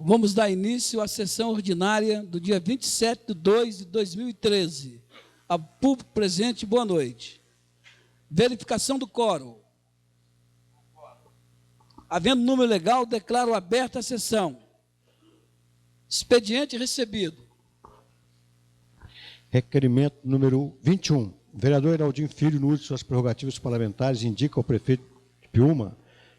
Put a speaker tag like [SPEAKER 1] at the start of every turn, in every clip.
[SPEAKER 1] Vamos dar início à sessão ordinária do dia 27/2/2013. A público presente, boa noite. Verificação do quórum. Havendo número legal, declaro aberta a sessão. Expediente recebido.
[SPEAKER 2] Requerimento número 21. O vereador Heraldinho Filho, no uso de suas prerrogativas parlamentares, indica ao prefeito de Piúma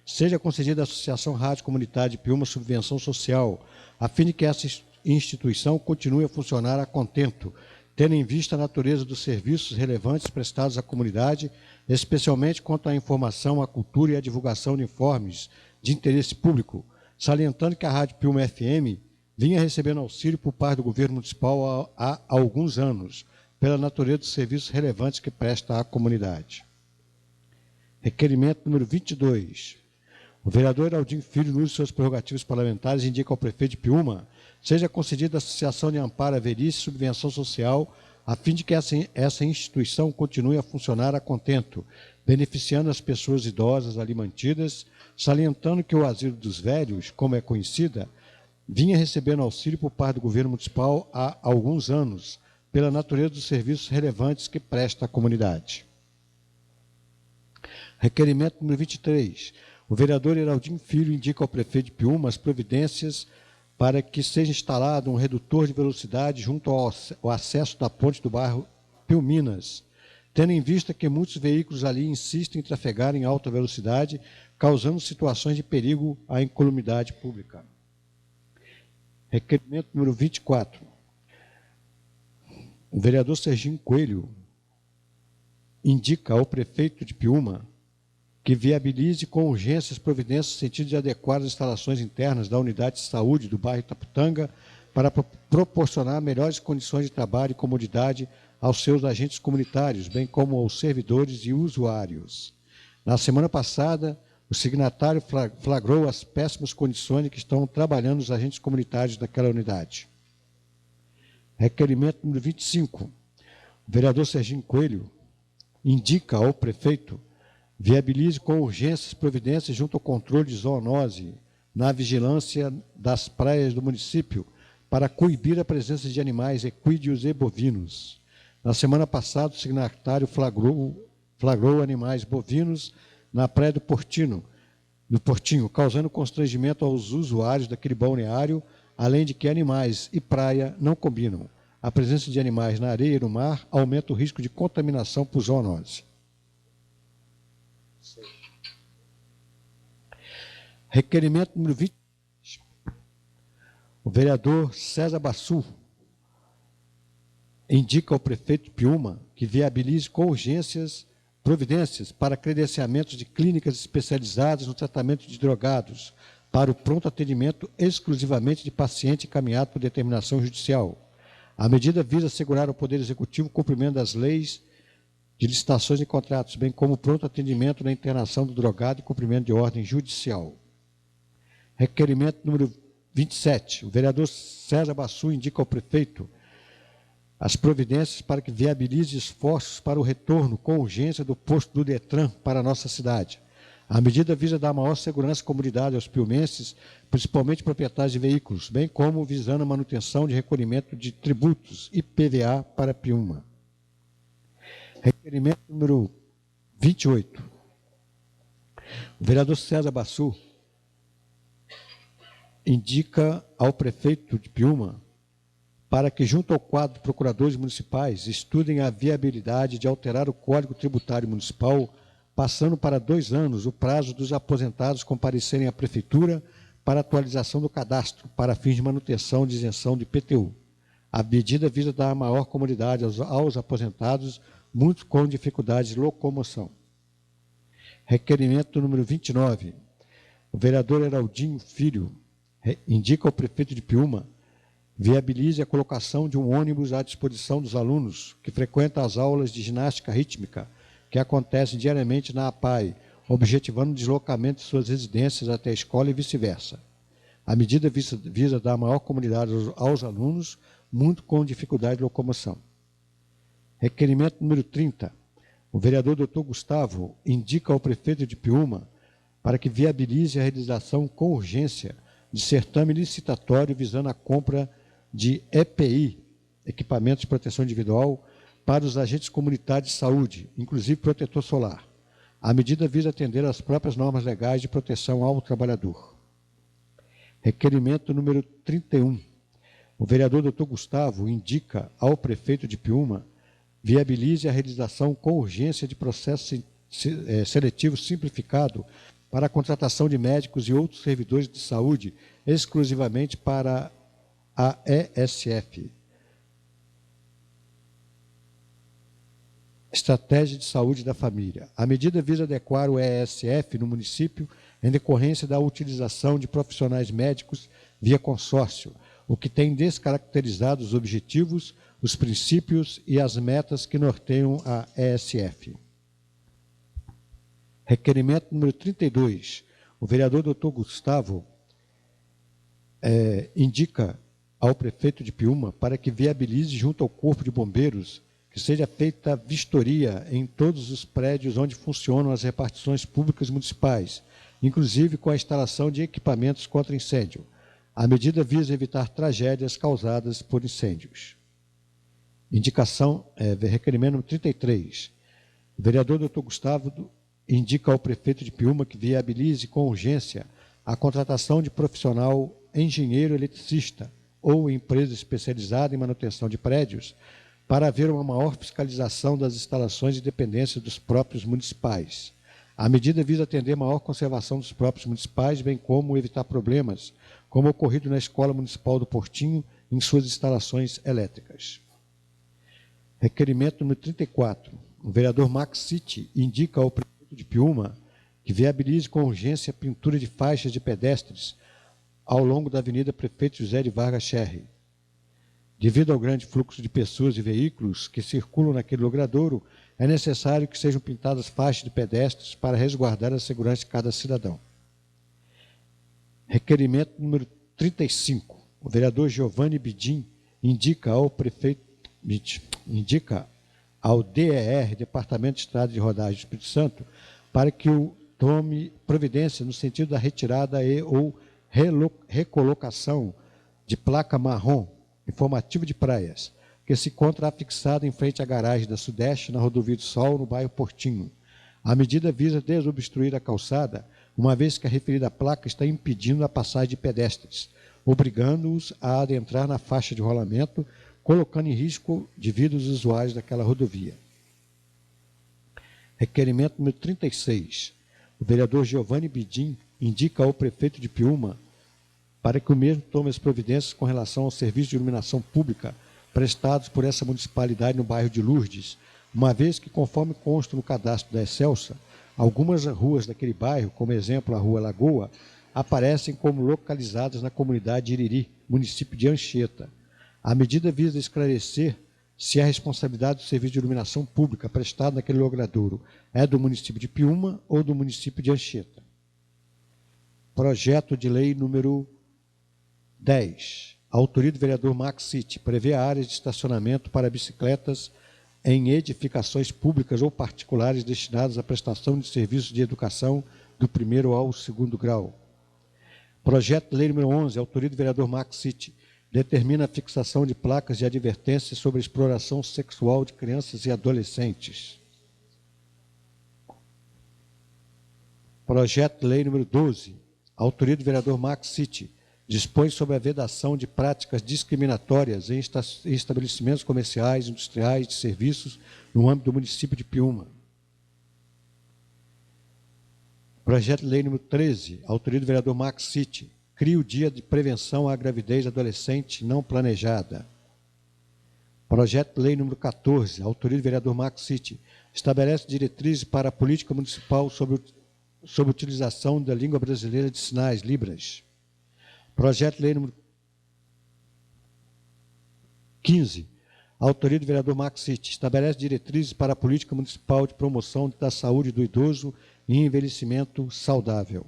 [SPEAKER 2] seja concedida à Associação Rádio Comunitária de Piúma subvenção social, a fim de que essa instituição continue a funcionar a contento, tendo em vista a natureza dos serviços relevantes prestados à comunidade, especialmente quanto à informação, à cultura e à divulgação de informes de interesse público, salientando que a Rádio Piúma FM vinha recebendo auxílio por parte do governo municipal há alguns anos, pela natureza dos serviços relevantes que presta à comunidade. Requerimento número 22. O vereador Heraldinho Filho, no uso de suas prerrogativas parlamentares, indica ao prefeito de Piúma seja concedida a Associação de Amparo à Velhice e Subvenção Social, a fim de que essa instituição continue a funcionar a contento, beneficiando as pessoas idosas ali mantidas, salientando que o Asilo dos Velhos, como é conhecida, vinha recebendo auxílio por parte do governo municipal há alguns anos, pela natureza dos serviços relevantes que presta à comunidade. Requerimento número 23. O vereador Heraldinho Filho indica ao prefeito de Piúma as providências para que seja instalado um redutor de velocidade junto ao acesso da ponte do bairro Piuminas, tendo em vista que muitos veículos ali insistem em trafegar em alta velocidade, causando situações de perigo à incolumidade pública. Requerimento número 24. O vereador Serginho Coelho indica ao prefeito de Piúma que viabilize com urgência as providências no sentido de adequar as instalações internas da unidade de saúde do bairro Itaputanga para proporcionar melhores condições de trabalho e comodidade aos seus agentes comunitários, bem como aos servidores e usuários. Na semana passada, o signatário flagrou as péssimas condições em que estão trabalhando os agentes comunitários daquela unidade. Requerimento número 25. O vereador Serginho Coelho indica ao prefeito viabilize com urgência as providências junto ao controle de zoonose na vigilância das praias do município para coibir a presença de animais equídeos e bovinos. Na semana passada, o signatário flagrou animais bovinos na praia do Portinho, causando constrangimento aos usuários daquele balneário, além de que animais e praia não combinam. A presença de animais na areia e no mar aumenta o risco de contaminação por zoonose. Requerimento número 20. O vereador César Bassu indica ao prefeito de Piúma que viabilize com urgências providências para credenciamentos de clínicas especializadas no tratamento de drogados para o pronto atendimento exclusivamente de paciente encaminhado por determinação judicial. A medida visa assegurar ao Poder Executivo o cumprimento das leis de licitações e contratos, bem como o pronto atendimento na internação do drogado e cumprimento de ordem judicial. Requerimento número 27. O vereador César Bassu indica ao prefeito as providências para que viabilize esforços para o retorno com urgência do posto do Detran para a nossa cidade. A medida visa dar maior segurança e comunidade aos piumenses, principalmente proprietários de veículos, bem como visando a manutenção de recolhimento de tributos e PVA para Piúma. Requerimento número 28. O vereador César Bassu indica ao prefeito de Piúma para que, junto ao quadro de procuradores municipais, estudem a viabilidade de alterar o Código Tributário Municipal, passando para 2 anos o prazo dos aposentados comparecerem à Prefeitura para atualização do cadastro, para fins de manutenção de isenção de IPTU. A medida visa dar maior comodidade aos aposentados, muitos com dificuldade de locomoção. Requerimento número 29. O vereador Heraldinho Filho indica ao prefeito de Piúma viabilize a colocação de um ônibus à disposição dos alunos que frequentam as aulas de ginástica rítmica que acontecem diariamente na APAE, objetivando o deslocamento de suas residências até a escola e vice-versa. A medida visa dar maior comunidade aos alunos, muito com dificuldade de locomoção. Requerimento número 30. O vereador Dr. Gustavo indica ao prefeito de Piúma para que viabilize a realização com urgência de certame licitatório visando a compra de EPI, equipamentos de proteção individual, para os agentes comunitários de saúde, inclusive protetor solar. A medida visa atender às próprias normas legais de proteção ao trabalhador. Requerimento número 31. O vereador Dr. Gustavo indica ao prefeito de Piúma viabilize a realização com urgência de processo seletivo simplificado para a contratação de médicos e outros servidores de saúde exclusivamente para a ESF. Estratégia de Saúde da Família. A medida visa adequar o ESF no município em decorrência da utilização de profissionais médicos via consórcio, o que tem descaracterizado os objetivos, os princípios e as metas que norteiam a ESF. Requerimento número 32. O vereador Dr. Gustavo indica ao prefeito de Piúma para que viabilize junto ao Corpo de Bombeiros que seja feita vistoria em todos os prédios onde funcionam as repartições públicas municipais, inclusive com a instalação de equipamentos contra incêndio. A medida visa evitar tragédias causadas por incêndios. Requerimento número 33. O vereador Dr. Gustavo indica ao prefeito de Piúma que viabilize com urgência a contratação de profissional engenheiro eletricista ou empresa especializada em manutenção de prédios para haver uma maior fiscalização das instalações e dependências dos próprios municipais. A medida visa atender maior conservação dos próprios municipais, bem como evitar problemas, como ocorrido na Escola Municipal do Portinho, em suas instalações elétricas. Requerimento número 34. O vereador Max City indica ao prefeito de Piúma que viabilize com urgência a pintura de faixas de pedestres ao longo da Avenida Prefeito José de Vargas Cherry. Devido ao grande fluxo de pessoas e veículos que circulam naquele logradouro, é necessário que sejam pintadas faixas de pedestres para resguardar a segurança de cada cidadão. Requerimento número 35. O vereador Giovanni Bidim indica ao DER, Departamento de Estrada de Rodagem do Espírito Santo, para que o tome providência no sentido da retirada ou recolocação de placa marrom informativo de praias, que se encontra afixada em frente à garagem da Sudeste, na Rodovia do Sol, no bairro Portinho. A medida visa desobstruir a calçada, uma vez que a referida placa está impedindo a passagem de pedestres, obrigando-os a adentrar na faixa de rolamento, colocando em risco de vida os usuários daquela rodovia. Requerimento número 36. O vereador Giovanni Bidim indica ao prefeito de Piúma para que o mesmo tome as providências com relação ao serviço de iluminação pública prestados por essa municipalidade no bairro de Lourdes, uma vez que, conforme consta no cadastro da Excelsa, algumas ruas daquele bairro, como exemplo a Rua Lagoa, aparecem como localizadas na comunidade de Iriri, município de Anchieta. A medida visa esclarecer se a responsabilidade do serviço de iluminação pública prestado naquele logradouro é do município de Piúma ou do município de Anchieta. Projeto de lei número 10. A autoria do vereador Max City prevê áreas de estacionamento para bicicletas em edificações públicas ou particulares destinadas à prestação de serviços de educação do 1º ao 2º grau. Projeto de lei número 11, a autoria do vereador Max City, determina a fixação de placas de advertência sobre a exploração sexual de crianças e adolescentes. Projeto de lei número 12, a autoria do vereador Max City, dispõe sobre a vedação de práticas discriminatórias em estabelecimentos comerciais, industriais, de serviços no âmbito do município de Piúma. Projeto de lei número 13, autoria do vereador Max City, cria o Dia de Prevenção à Gravidez Adolescente Não Planejada. Projeto de lei número 14, autoria do vereador Max City, estabelece diretrizes para a política municipal sobre a utilização da língua brasileira de sinais, Libras. Projeto de lei número 15, autoria do vereador Max City, estabelece diretrizes para a política municipal de promoção da saúde do idoso e envelhecimento saudável.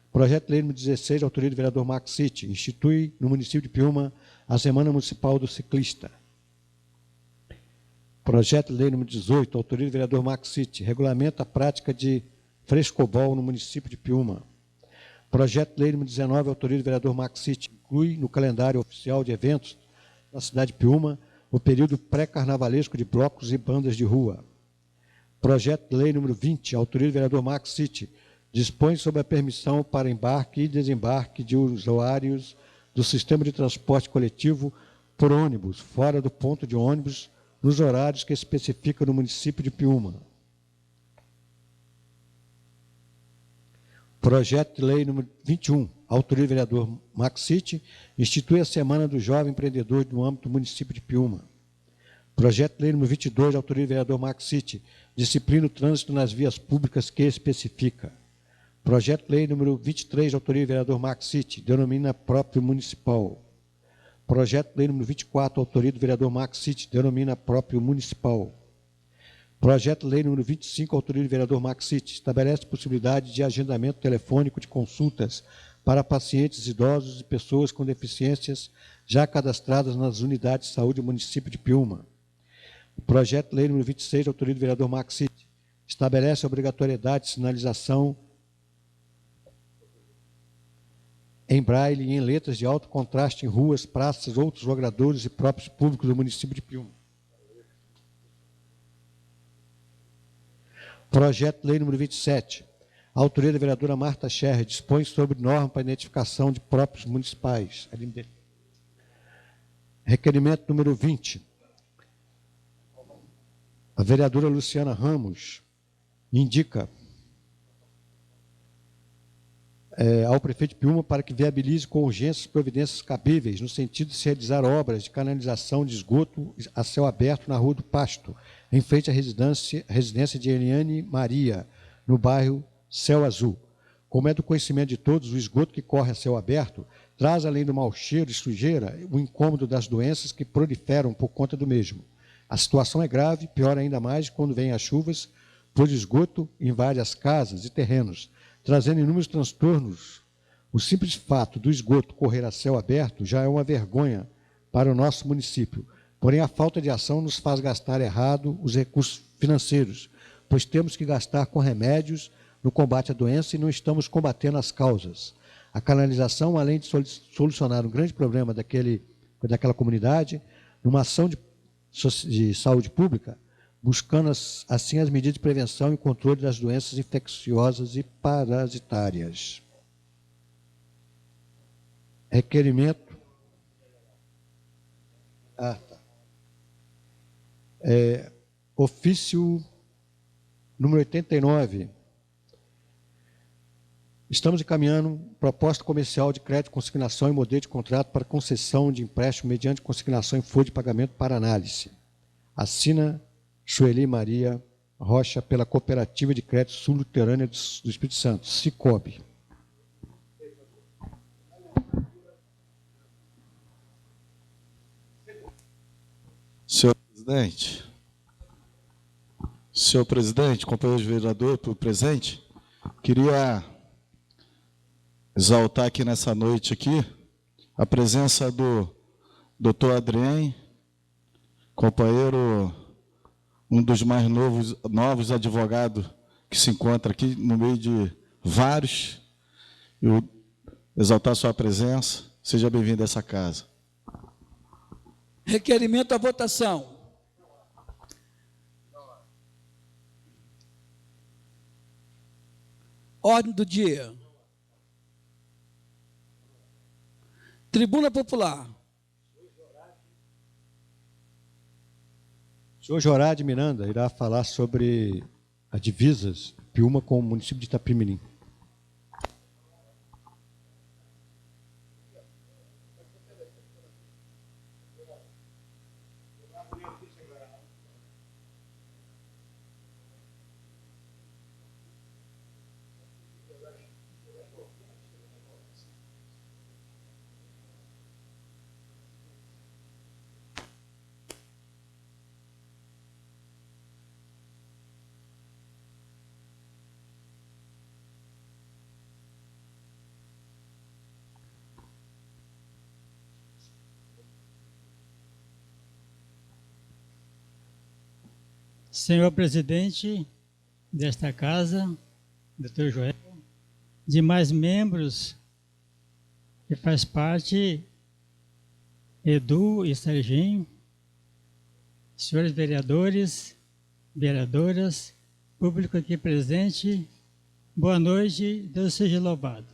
[SPEAKER 2] Projeto de lei número 16, autoria do vereador Max City, institui no município de Piúma a Semana Municipal do Ciclista. Projeto de lei número 18, autoria do vereador Max City, regulamenta a prática de frescobol no município de Piúma. Projeto de lei número 19, autoria do vereador Max City, inclui no calendário oficial de eventos da cidade de Piúma o período pré-carnavalesco de blocos e bandas de rua. Projeto de lei número 20, autoria do vereador Max City, dispõe sobre a permissão para embarque e desembarque de usuários do sistema de transporte coletivo por ônibus, fora do ponto de ônibus, nos horários que especifica no município de Piúma. Projeto de lei número 21, autoria do vereador Max City, institui a Semana do Jovem Empreendedor no âmbito do município de Piúma. Projeto de lei número 22, autoria do vereador Max City, disciplina o trânsito nas vias públicas que especifica. Projeto de lei número 23, autoria do vereador Max City, denomina próprio municipal. Projeto de lei número 24, autoria do vereador Max City, denomina próprio municipal. Projeto de lei número 25, autoria do vereador Max City, estabelece possibilidade de agendamento telefônico de consultas para pacientes idosos e pessoas com deficiências já cadastradas nas unidades de saúde do município de Piúma. Projeto de lei número 26, autoria do vereador Max City, estabelece a obrigatoriedade de sinalização em braille e em letras de alto contraste em ruas, praças, outros logradouros e próprios públicos do município de Piúma. Projeto de lei número 27, a autoria da vereadora Marta Scherrer, dispõe sobre norma para identificação de próprios municipais. Requerimento número 20, a vereadora Luciana Ramos indica ao prefeito de Piúma para que viabilize com urgência providências cabíveis no sentido de se realizar obras de canalização de esgoto a céu aberto na Rua do Pasto, em frente à residência de Eliane Maria, no bairro Céu Azul. Como é do conhecimento de todos, o esgoto que corre a céu aberto traz, além do mau cheiro e sujeira, o incômodo das doenças que proliferam por conta do mesmo. A situação é grave, pior ainda mais quando vêm as chuvas, pois o esgoto invade as casas e terrenos, trazendo inúmeros transtornos. O simples fato do esgoto correr a céu aberto já é uma vergonha para o nosso município. Porém, a falta de ação nos faz gastar errado os recursos financeiros, pois temos que gastar com remédios no combate à doença e não estamos combatendo as causas. A canalização, além de solucionar um grande problema daquela comunidade, numa ação de saúde pública, buscando assim as medidas de prevenção e controle das doenças infecciosas e parasitárias. Requerimento. Ofício número 89. Estamos encaminhando proposta comercial de crédito, consignação e modelo de contrato para concessão de empréstimo mediante consignação em folha de pagamento para análise. Assina Sueli Maria Rocha, pela Cooperativa de Crédito Sul-Luterânia do Espírito Santo, Sicob.
[SPEAKER 3] Senhor presidente, companheiros vereadores, por presente, queria exaltar aqui nessa noite aqui a presença do doutor Adrien, companheiro, um dos mais novos advogados que se encontra aqui no meio de vários. Eu exaltar sua presença. Seja bem-vindo a essa casa.
[SPEAKER 1] Requerimento à votação. Ordem do dia. Tribuna Popular.
[SPEAKER 2] O senhor Jorade Miranda irá falar sobre as divisas de Piúma com o município de Itapimirim.
[SPEAKER 4] Senhor presidente desta casa, doutor Joel, demais membros que faz parte, Edu e Serginho, senhores vereadores, vereadoras, público aqui presente, boa noite, Deus seja louvado.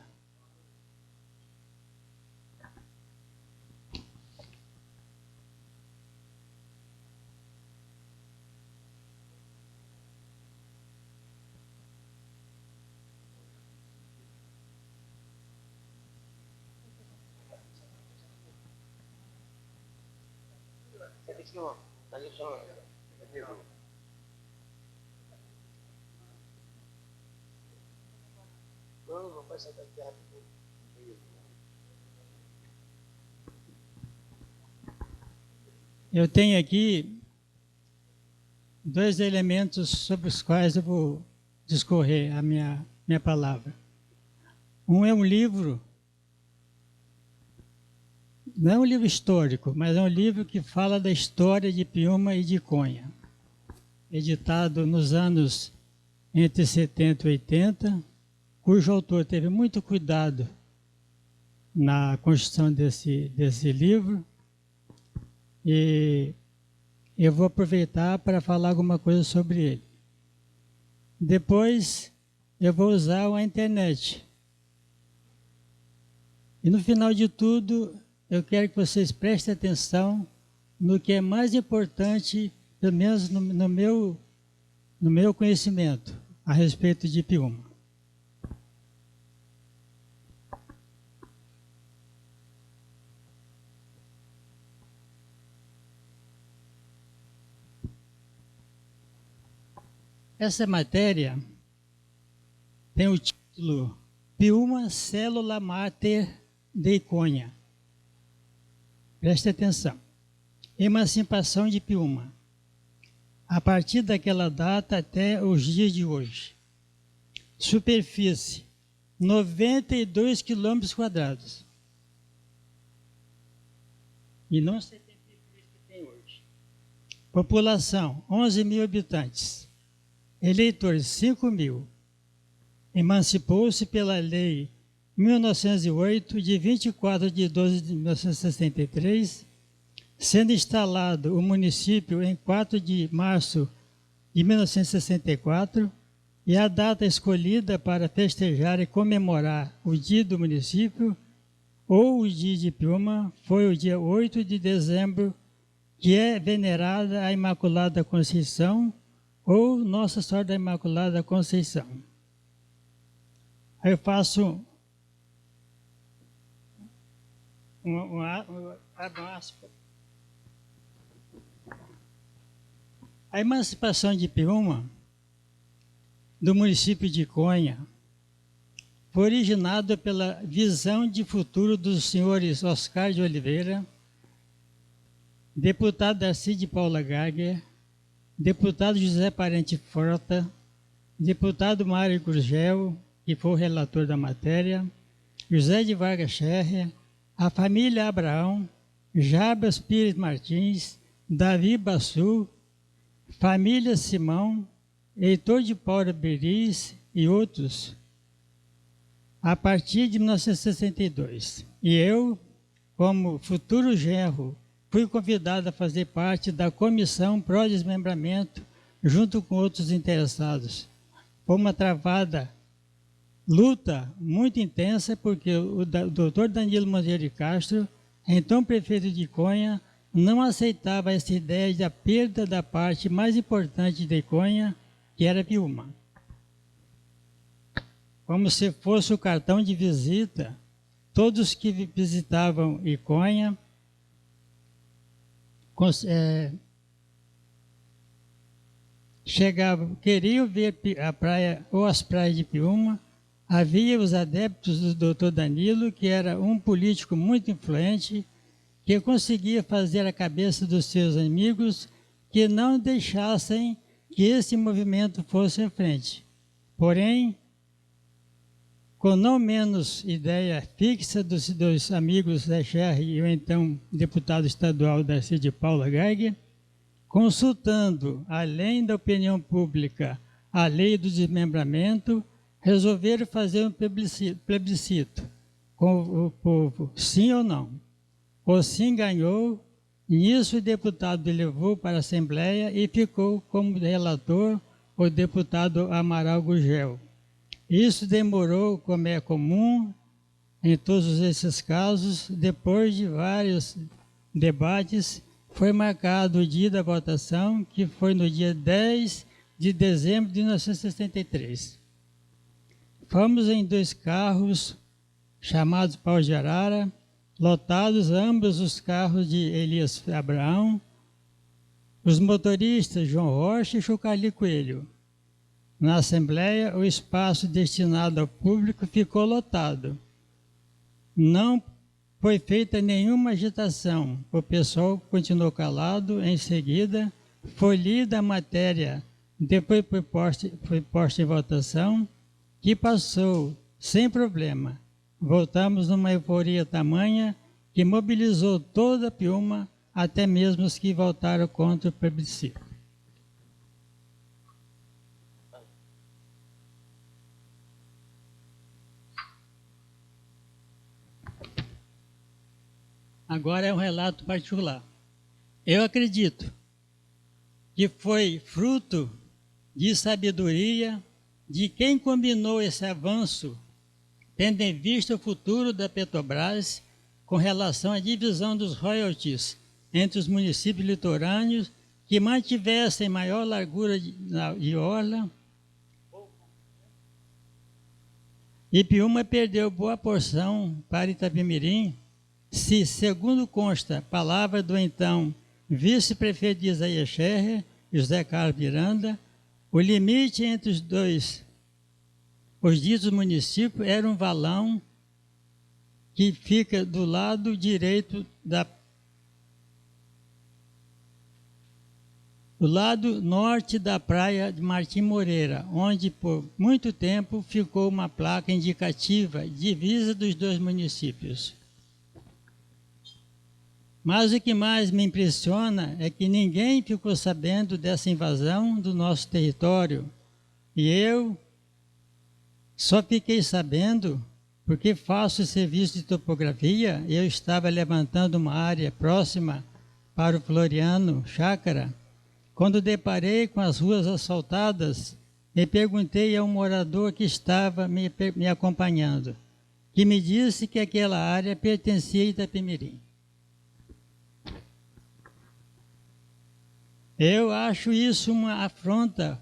[SPEAKER 4] Eu tenho aqui dois elementos sobre os quais eu vou discorrer a minha palavra. Um é um livro, não é um livro histórico, mas é um livro que fala da história de Piúma e de Iconha, editado nos anos entre 70 e 80, cujo autor teve muito cuidado na construção desse livro, e eu vou aproveitar para falar alguma coisa sobre ele. Depois eu vou usar a internet. E no final de tudo, eu quero que vocês prestem atenção no que é mais importante, pelo menos no meu conhecimento, a respeito de Piúma. Essa matéria tem o título Piúma, Célula Máter de Iconha. Preste atenção. Emancipação de Piúma. A partir daquela data até os dias de hoje. Superfície, 92 quilômetros quadrados. E não 73 que tem hoje. População, 11 mil habitantes. Eleitores, 5 mil. Emancipou-se pela Lei 1908, de 24 de 12 de 1963, sendo instalado o município em 4 de março de 1964, e a data escolhida para festejar e comemorar o dia do município, ou o dia de Piúma, foi o dia 8 de dezembro, que é venerada a Imaculada Conceição, ou Nossa Senhora da Imaculada Conceição. Aí eu faço a emancipação de Piúma, do município de Iconha, foi originada pela visão de futuro dos senhores Oscar de Oliveira, deputado Darcy de Paula Gagger, deputado José Parente Frota, deputado Mário Gurgel, que foi o relator da matéria, José de Vargas Scherrer, a família Abraão, Jabas Pires Martins, Davi Bassu, família Simão, Heitor de Paula Beris e outros, a partir de 1962. E eu, como futuro genro, fui convidado a fazer parte da comissão pró-desmembramento junto com outros interessados. Foi uma travada luta muito intensa, porque o doutor Danilo Monteiro de Castro, então prefeito de Iconha, não aceitava essa ideia da perda da parte mais importante de Iconha, que era Piúma. Como se fosse o cartão de visita, todos que visitavam Iconha chegavam, queriam ver a praia ou as praias de Piúma. Havia os adeptos do doutor Danilo, que era um político muito influente, que conseguia fazer a cabeça dos seus amigos que não deixassem que esse movimento fosse à frente. Porém, com não menos ideia fixa dos amigos da Scherrer e o então deputado estadual Darcy de Paula Gagger, consultando, além da opinião pública, a lei do desmembramento, resolveram fazer um plebiscito com o povo, sim ou não. O sim ganhou, nisso o deputado levou para a Assembleia e ficou como relator o deputado Amaral Gurgel. Isso demorou, como é comum em todos esses casos. Depois de vários debates, foi marcado o dia da votação, que foi no dia 10 de dezembro de 1963. Fomos em 2 carros, chamados Pau de Arara, lotados ambos os carros de Elias Abraão, os motoristas João Rocha e Chucali Coelho. Na Assembleia, o espaço destinado ao público ficou lotado. Não foi feita nenhuma agitação. O pessoal continuou calado. Em seguida, foi lida a matéria, depois foi posta em votação, que passou sem problema. Voltamos numa euforia tamanha que mobilizou toda a Piúma, até mesmo os que votaram contra o plebiscito. Agora é um relato particular. Eu acredito que foi fruto de sabedoria de quem combinou esse avanço, tendo em vista o futuro da Petrobras com relação à divisão dos royalties entre os municípios litorâneos que mantivessem maior largura de orla. E Piúma perdeu boa porção para Itapemirim, se, segundo consta, palavra do então vice-prefeito de Isaías Scherrer, José Carlos Miranda, o limite entre os ditos municípios era um valão que fica do lado direito do lado norte da praia de Martim Moreira, onde por muito tempo ficou uma placa indicativa, divisa dos 2 municípios. Mas o que mais me impressiona é que ninguém ficou sabendo dessa invasão do nosso território. E eu só fiquei sabendo porque faço serviço de topografia e eu estava levantando uma área próxima para o Floriano Chácara, quando deparei com as ruas asfaltadas e perguntei a um morador que estava me acompanhando, que me disse que aquela área pertencia a Itapemirim. Eu acho isso uma afronta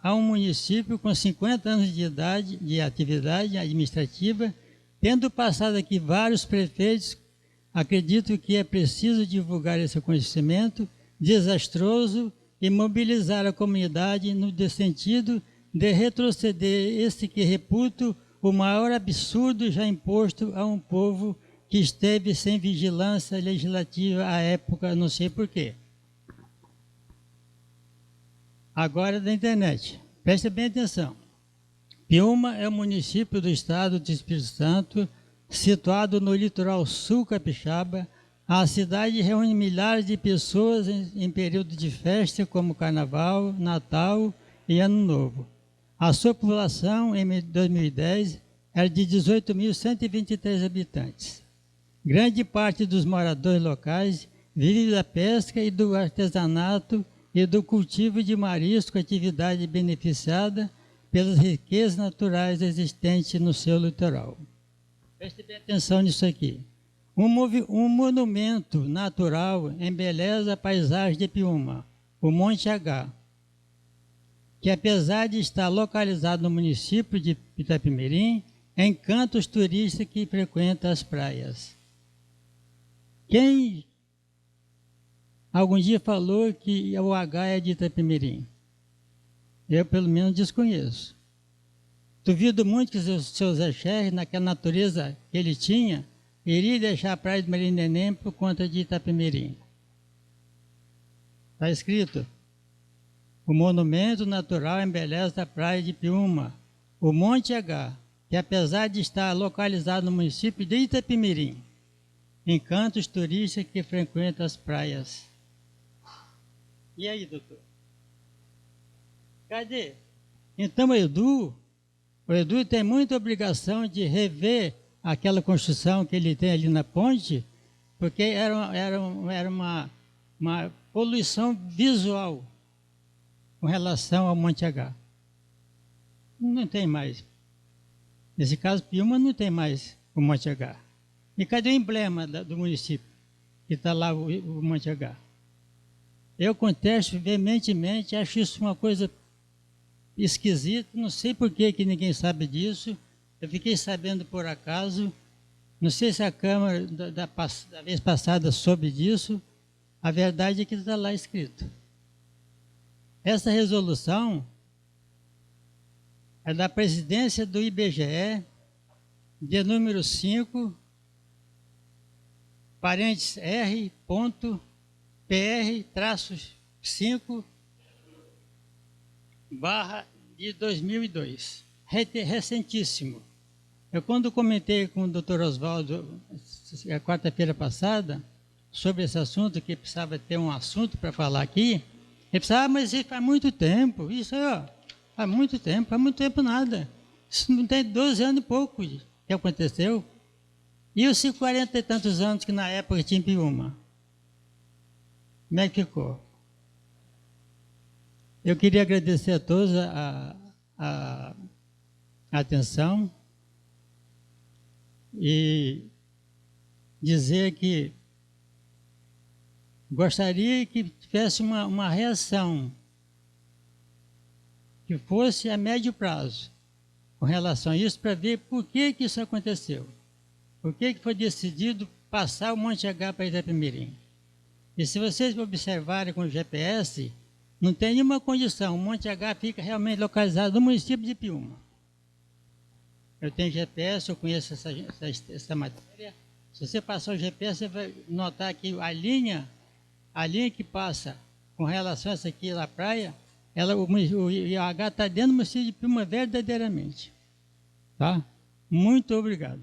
[SPEAKER 4] a um município com 50 anos de idade de atividade administrativa, tendo passado aqui vários prefeitos. Acredito que é preciso divulgar esse conhecimento desastroso e mobilizar a comunidade no sentido de retroceder esse que reputo o maior absurdo já imposto a um povo que esteve sem vigilância legislativa à época, não sei porquê. Agora da internet. Preste bem atenção. Piúma é um município do estado do Espírito Santo, situado no litoral sul capixaba. A cidade reúne milhares de pessoas em período de festa, como Carnaval, Natal e Ano Novo. A sua população, em 2010, era de 18.123 habitantes. Grande parte dos moradores locais vive da pesca e do artesanato e do cultivo de marisco, atividade beneficiada pelas riquezas naturais existentes no seu litoral. Preste bem atenção nisso aqui. Um monumento natural embeleza a paisagem de Piúma, o Monte H, que apesar de estar localizado no município de Itapemirim, encanta os turistas que frequentam as praias. Quem algum dia falou que o H é de Itapemirim? Eu, pelo menos, desconheço. Duvido muito que o seu Zé Scherrer, naquela natureza que ele tinha, iria deixar a praia de Maria Neném por conta de Itapemirim. Está escrito: o monumento natural embeleza a praia de Piúma, o Monte H, que apesar de estar localizado no município de Itapemirim, encanta os turistas que frequentam as praias. E aí, doutor? Cadê? Então, Edu, O Edu tem muita obrigação de rever aquela construção que ele tem ali na ponte, porque era uma poluição visual com relação ao Monte H. Não tem mais. Nesse caso, Piúma não tem mais o Monte H. E cadê o emblema do município? Que está lá o Monte H. Eu contesto veementemente, acho isso uma coisa esquisita, não sei por que ninguém sabe disso. Eu fiquei sabendo por acaso, não sei se a Câmara da vez passada soube disso, a verdade é que está lá escrito. Essa resolução é da presidência do IBGE, de número 5, parênteses R.PR-5, barra de 2002. Recentíssimo. Eu, quando comentei com o Dr. Oswaldo, a quarta-feira passada, sobre esse assunto, que precisava ter um assunto para falar aqui, ele precisava, mas isso faz muito tempo. Isso aí, ó, faz muito tempo nada. Isso não tem 12 anos e pouco que aconteceu. E os 40 e tantos anos que na época tinha em Piúma? Como é que ficou? Eu queria agradecer a todos a atenção e dizer que gostaria que tivesse uma reação que fosse a médio prazo com relação a isso, para ver por que isso aconteceu. Por que foi decidido passar o Monte H para Itapemirim? E se vocês observarem com o GPS, não tem nenhuma condição. O Monte H fica realmente localizado no município de Piúma. Eu tenho GPS, eu conheço essa matéria. Se você passar o GPS, você vai notar que a linha que passa com relação a essa aqui da praia, o IH está dentro do município de Piúma verdadeiramente. Tá? Muito obrigado.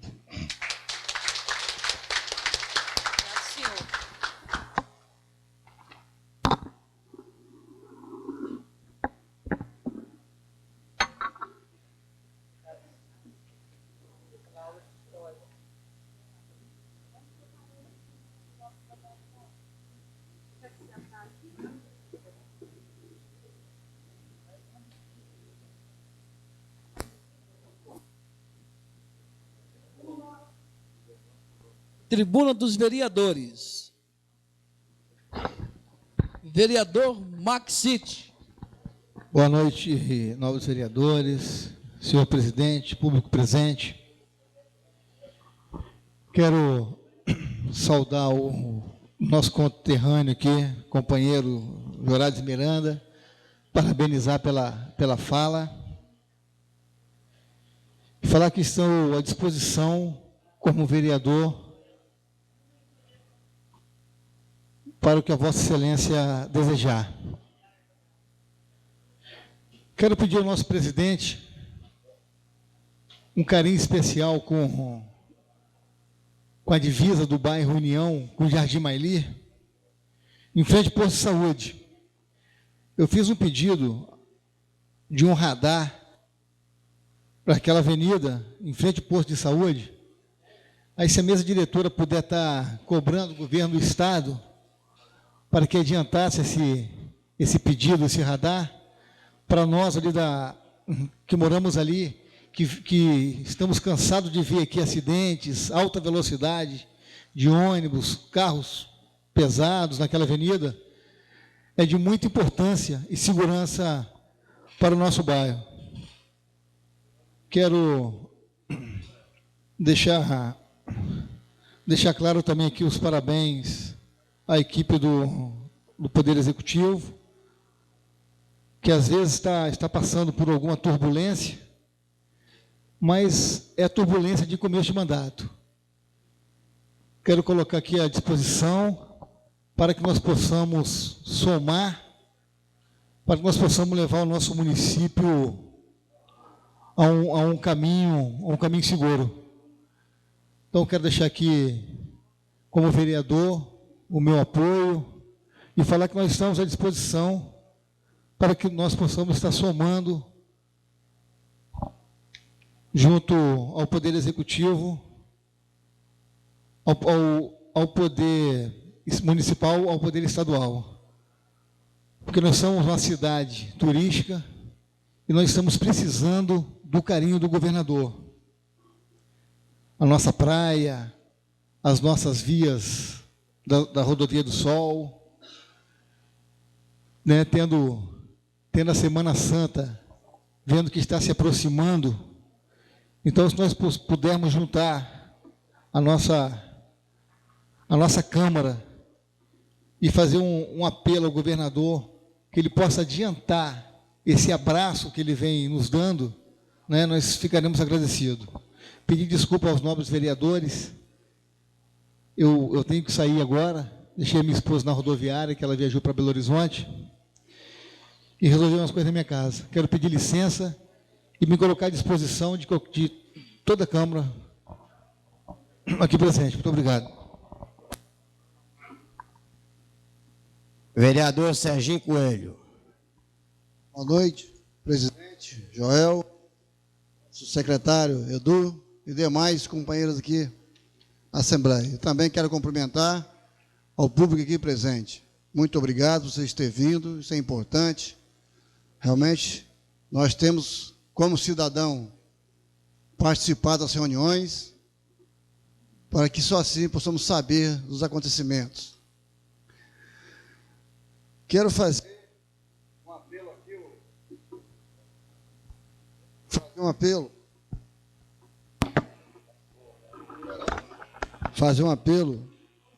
[SPEAKER 1] Tribuna dos Vereadores. Vereador Maxite.
[SPEAKER 5] Boa noite, novos vereadores, senhor presidente, público presente. Quero saudar o nosso conterrâneo aqui, companheiro Jorades Miranda, parabenizar pela fala e falar que estou à disposição como vereador para o que a Vossa Excelência desejar. Quero pedir ao nosso presidente um carinho especial com a divisa do bairro União, com o Jardim Maili, em frente ao posto de saúde. Eu fiz um pedido de um radar para aquela avenida, em frente ao posto de saúde. Aí, se a mesa diretora puder estar cobrando o governo do Estado para que adiantasse esse pedido, esse radar, para nós ali que moramos ali, que estamos cansados de ver aqui acidentes, alta velocidade, de ônibus, carros pesados naquela avenida, é de muita importância e segurança para o nosso bairro. Quero deixar claro também aqui os parabéns à equipe do Poder Executivo, que às vezes está passando por alguma turbulência, mas é turbulência de começo de mandato. Quero colocar aqui à disposição para que nós possamos somar, para que nós possamos levar o nosso município a um caminho seguro. Então, quero deixar aqui, como vereador, o meu apoio e falar que nós estamos à disposição para que nós possamos estar somando junto ao Poder Executivo, ao Poder Municipal, ao Poder Estadual. Porque nós somos uma cidade turística e nós estamos precisando do carinho do governador. A nossa praia, as nossas vias da Rodovia do Sol, né, tendo a Semana Santa, vendo que está se aproximando. Então, se nós pudermos juntar a nossa Câmara e fazer um apelo ao governador, que ele possa adiantar esse abraço que ele vem nos dando, né, nós ficaremos agradecidos. Pedir desculpa aos nobres vereadores, eu tenho que sair agora, deixei a minha esposa na rodoviária, que ela viajou para Belo Horizonte, e resolvi umas coisas na minha casa. Quero pedir licença e me colocar à disposição de toda a Câmara aqui presente. Muito obrigado.
[SPEAKER 6] Vereador Serginho Coelho.
[SPEAKER 7] Boa noite, presidente Joel, secretário Edu e demais companheiros aqui da Assembleia. Eu também quero cumprimentar ao público aqui presente. Muito obrigado por vocês terem vindo, isso é importante. Realmente, nós temos, como cidadão, participado das reuniões, para que só assim possamos saber dos acontecimentos. Quero fazer um apelo aqui, fazer um apelo,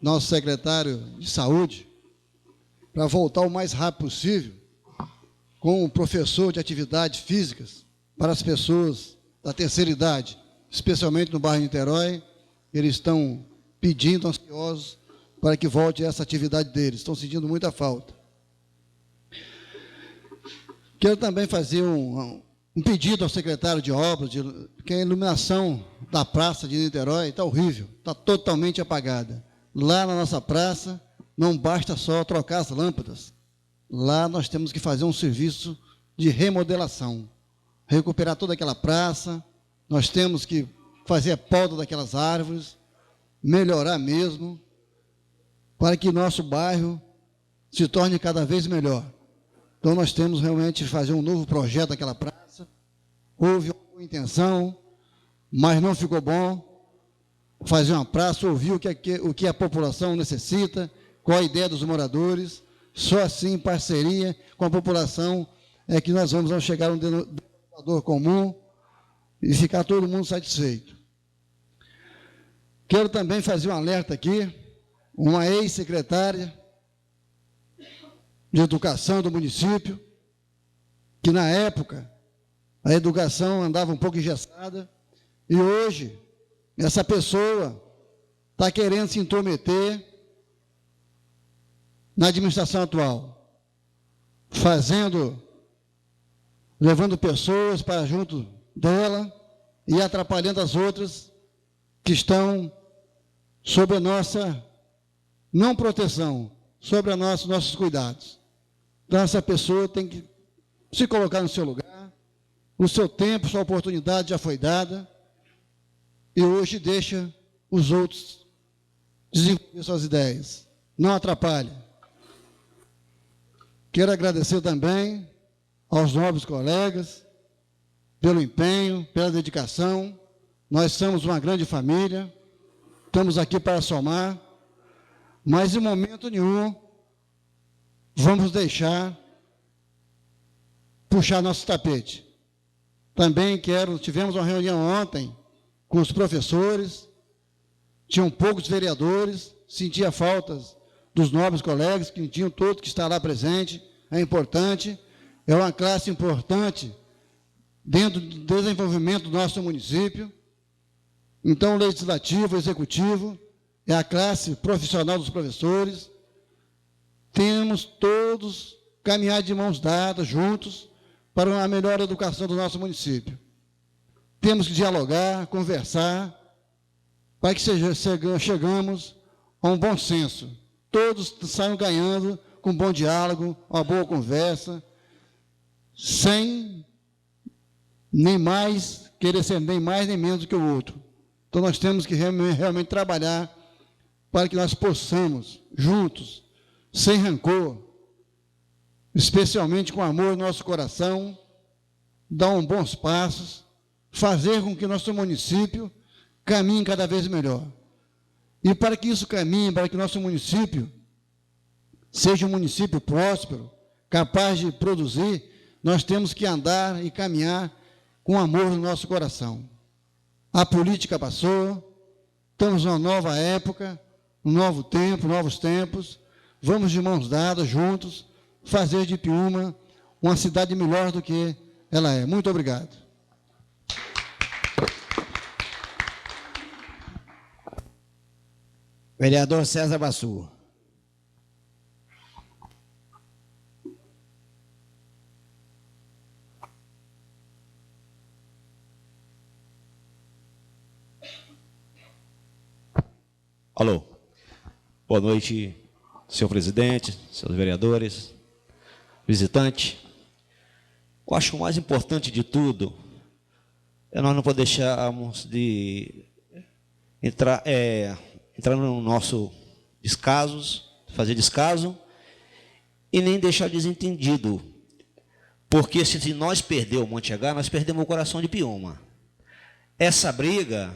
[SPEAKER 7] nosso secretário de Saúde, para voltar o mais rápido possível com um professor de atividades físicas para as pessoas da terceira idade, especialmente no bairro Niterói. Eles estão pedindo, ansiosos, para que volte essa atividade deles, estão sentindo muita falta. Quero também fazer um pedido ao secretário de obras, que a iluminação da praça de Niterói está horrível, está totalmente apagada. Lá na nossa praça, não basta só trocar as lâmpadas. Lá nós temos que fazer um serviço de remodelação, recuperar toda aquela praça, nós temos que fazer a poda daquelas árvores, melhorar mesmo, para que nosso bairro se torne cada vez melhor. Então, nós temos realmente que fazer um novo projeto daquela praça. Houve uma intenção, mas não ficou bom. Fazer uma praça, ouvir o que a população necessita, qual a ideia dos moradores. Só assim, em parceria com a população, é que nós vamos chegar a um denominador comum e ficar todo mundo satisfeito. Quero também fazer um alerta aqui, uma ex-secretária de Educação do município, que na época a educação andava um pouco engessada, e hoje essa pessoa está querendo se intrometer na administração atual, levando pessoas para junto dela e atrapalhando as outras que estão sob a nossa, não proteção, sobre nossos cuidados. Então, essa pessoa tem que se colocar no seu lugar, o seu tempo, sua oportunidade já foi dada, e hoje deixa os outros desenvolver suas ideias. Não atrapalhe. Quero agradecer também aos nobres colegas pelo empenho, pela dedicação. Nós somos uma grande família, estamos aqui para somar, mas em momento nenhum vamos deixar puxar nosso tapete. Também tivemos uma reunião ontem com os professores, tinham poucos vereadores, sentia faltas dos nobres colegas, que tinham todos que estar lá presente, é importante, é uma classe importante dentro do desenvolvimento do nosso município. Então, o legislativo, o executivo, é a classe profissional dos professores. Temos todos caminhar de mãos dadas, juntos, para uma melhor educação do nosso município. Temos que dialogar, conversar, para que chegamos a um bom senso. Todos saiam ganhando com um bom diálogo, uma boa conversa, sem nem mais, querer ser nem mais nem menos do que o outro. Então nós temos que realmente trabalhar para que nós possamos, juntos, sem rancor, especialmente com amor no nosso coração, dar uns bons passos, fazer com que nosso município caminhe cada vez melhor. E para que isso caminhe, para que nosso município seja um município próspero, capaz de produzir, nós temos que andar e caminhar com amor no nosso coração. A política passou, estamos numa nova época, um novo tempo, novos tempos. Vamos de mãos dadas, juntos, fazer de Piúma uma cidade melhor do que ela é. Muito obrigado.
[SPEAKER 6] Vereador César Bassu.
[SPEAKER 8] Alô. Boa noite, senhor presidente, senhores vereadores, visitante. Eu acho que o mais importante de tudo é nós não podemos deixarmos de entrar no nosso fazer descaso e nem deixar desentendido. Porque se nós perdermos o Monte H, nós perdemos o coração de Piúma. Essa briga,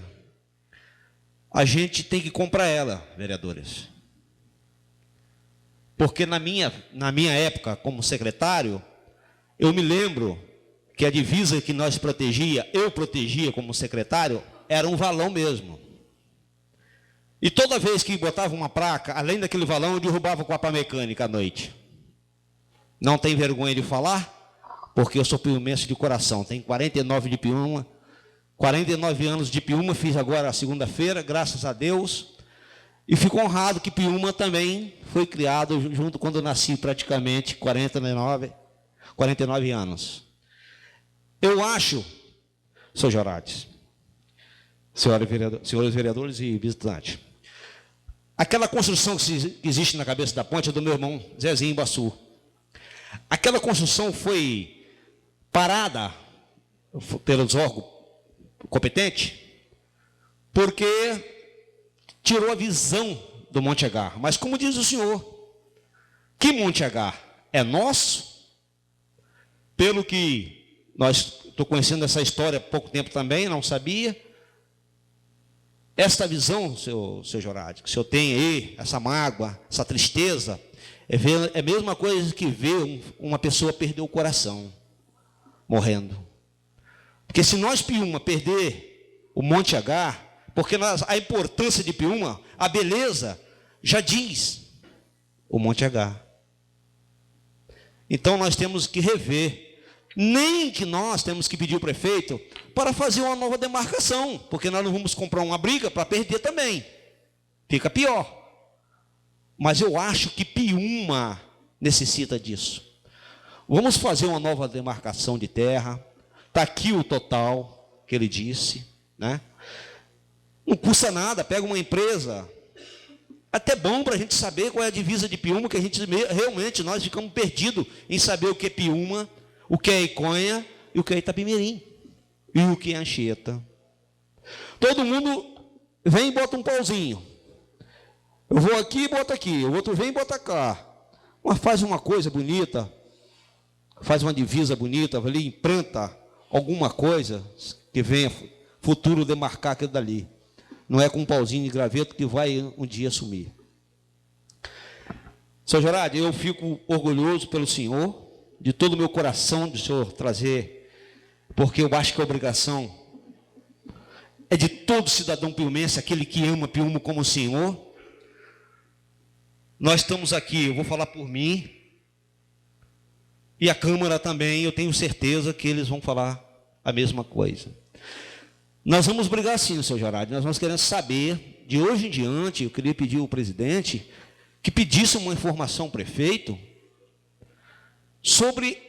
[SPEAKER 8] a gente tem que comprar ela, vereadores. Porque na minha época, como secretário, eu me lembro que a divisa que eu protegia como secretário, era um valão mesmo. E toda vez que botava uma placa, além daquele valão, eu derrubava com a pá mecânica à noite. Não tem vergonha de falar? Porque eu sou piumense de coração. Tenho 49 de Piúma, 49 anos de Piúma, fiz agora a segunda-feira, graças a Deus. E fico honrado que Piúma também foi criado junto quando eu nasci, praticamente 49 anos. Eu acho, senhor Jorades, senhores vereadores e visitantes, aquela construção que existe na cabeça da ponte é do meu irmão Zezinho Bassu. Aquela construção foi parada pelos órgãos competentes porque tirou a visão do Monte H. Mas como diz o senhor, que Monte H é nosso? Pelo que estou conhecendo essa história há pouco tempo também, não sabia. Esta visão, seu Jorade, que o senhor tem aí, essa mágoa, essa tristeza, é a mesma coisa que ver uma pessoa perder o coração, morrendo. Porque se nós, Piúma, perder o Monte H, porque a importância de Piúma, a beleza, já diz o Monte H. Então nós temos que rever. Nem que nós temos que pedir ao prefeito para fazer uma nova demarcação, porque nós não vamos comprar uma briga para perder também. Fica pior. Mas eu acho que Piúma necessita disso. Vamos fazer uma nova demarcação de terra. Está aqui o total que ele disse, né? Não custa nada, pega uma empresa. Até bom para a gente saber qual é a divisa de Piúma, que a gente realmente nós ficamos perdidos em saber o que é Piúma, o que é Iconha e o que é Itapimirim. E o que é Anchieta. Todo mundo vem e bota um pauzinho. Eu vou aqui e boto aqui. O outro vem e bota cá. Mas faz uma coisa bonita. Faz uma divisa bonita. Ali implanta alguma coisa que venha futuro demarcar aquilo dali. Não é com um pauzinho de graveto que vai um dia sumir. Senhor Jorade, eu fico orgulhoso pelo senhor, de todo o meu coração, do senhor trazer, porque eu acho que a obrigação é de todo cidadão piumense, aquele que ama Piúma como o senhor. Nós estamos aqui, eu vou falar por mim, e a Câmara também, eu tenho certeza que eles vão falar a mesma coisa. Nós vamos brigar sim, senhor Jorade, nós vamos querer saber, de hoje em diante, eu queria pedir ao presidente que pedisse uma informação ao prefeito sobre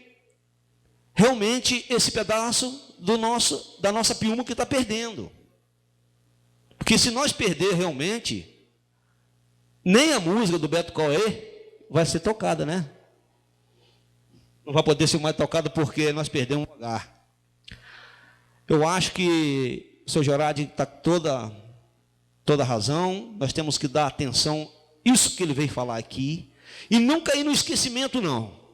[SPEAKER 8] realmente esse pedaço da nossa Piúma que está perdendo. Porque se nós perder realmente, nem a música do Beto Cauê vai ser tocada, né? Não vai poder ser mais tocada porque nós perdemos um lugar. Eu acho que o seu Joradi está toda razão, nós temos que dar atenção, isso que ele veio falar aqui, e não cair no esquecimento, não.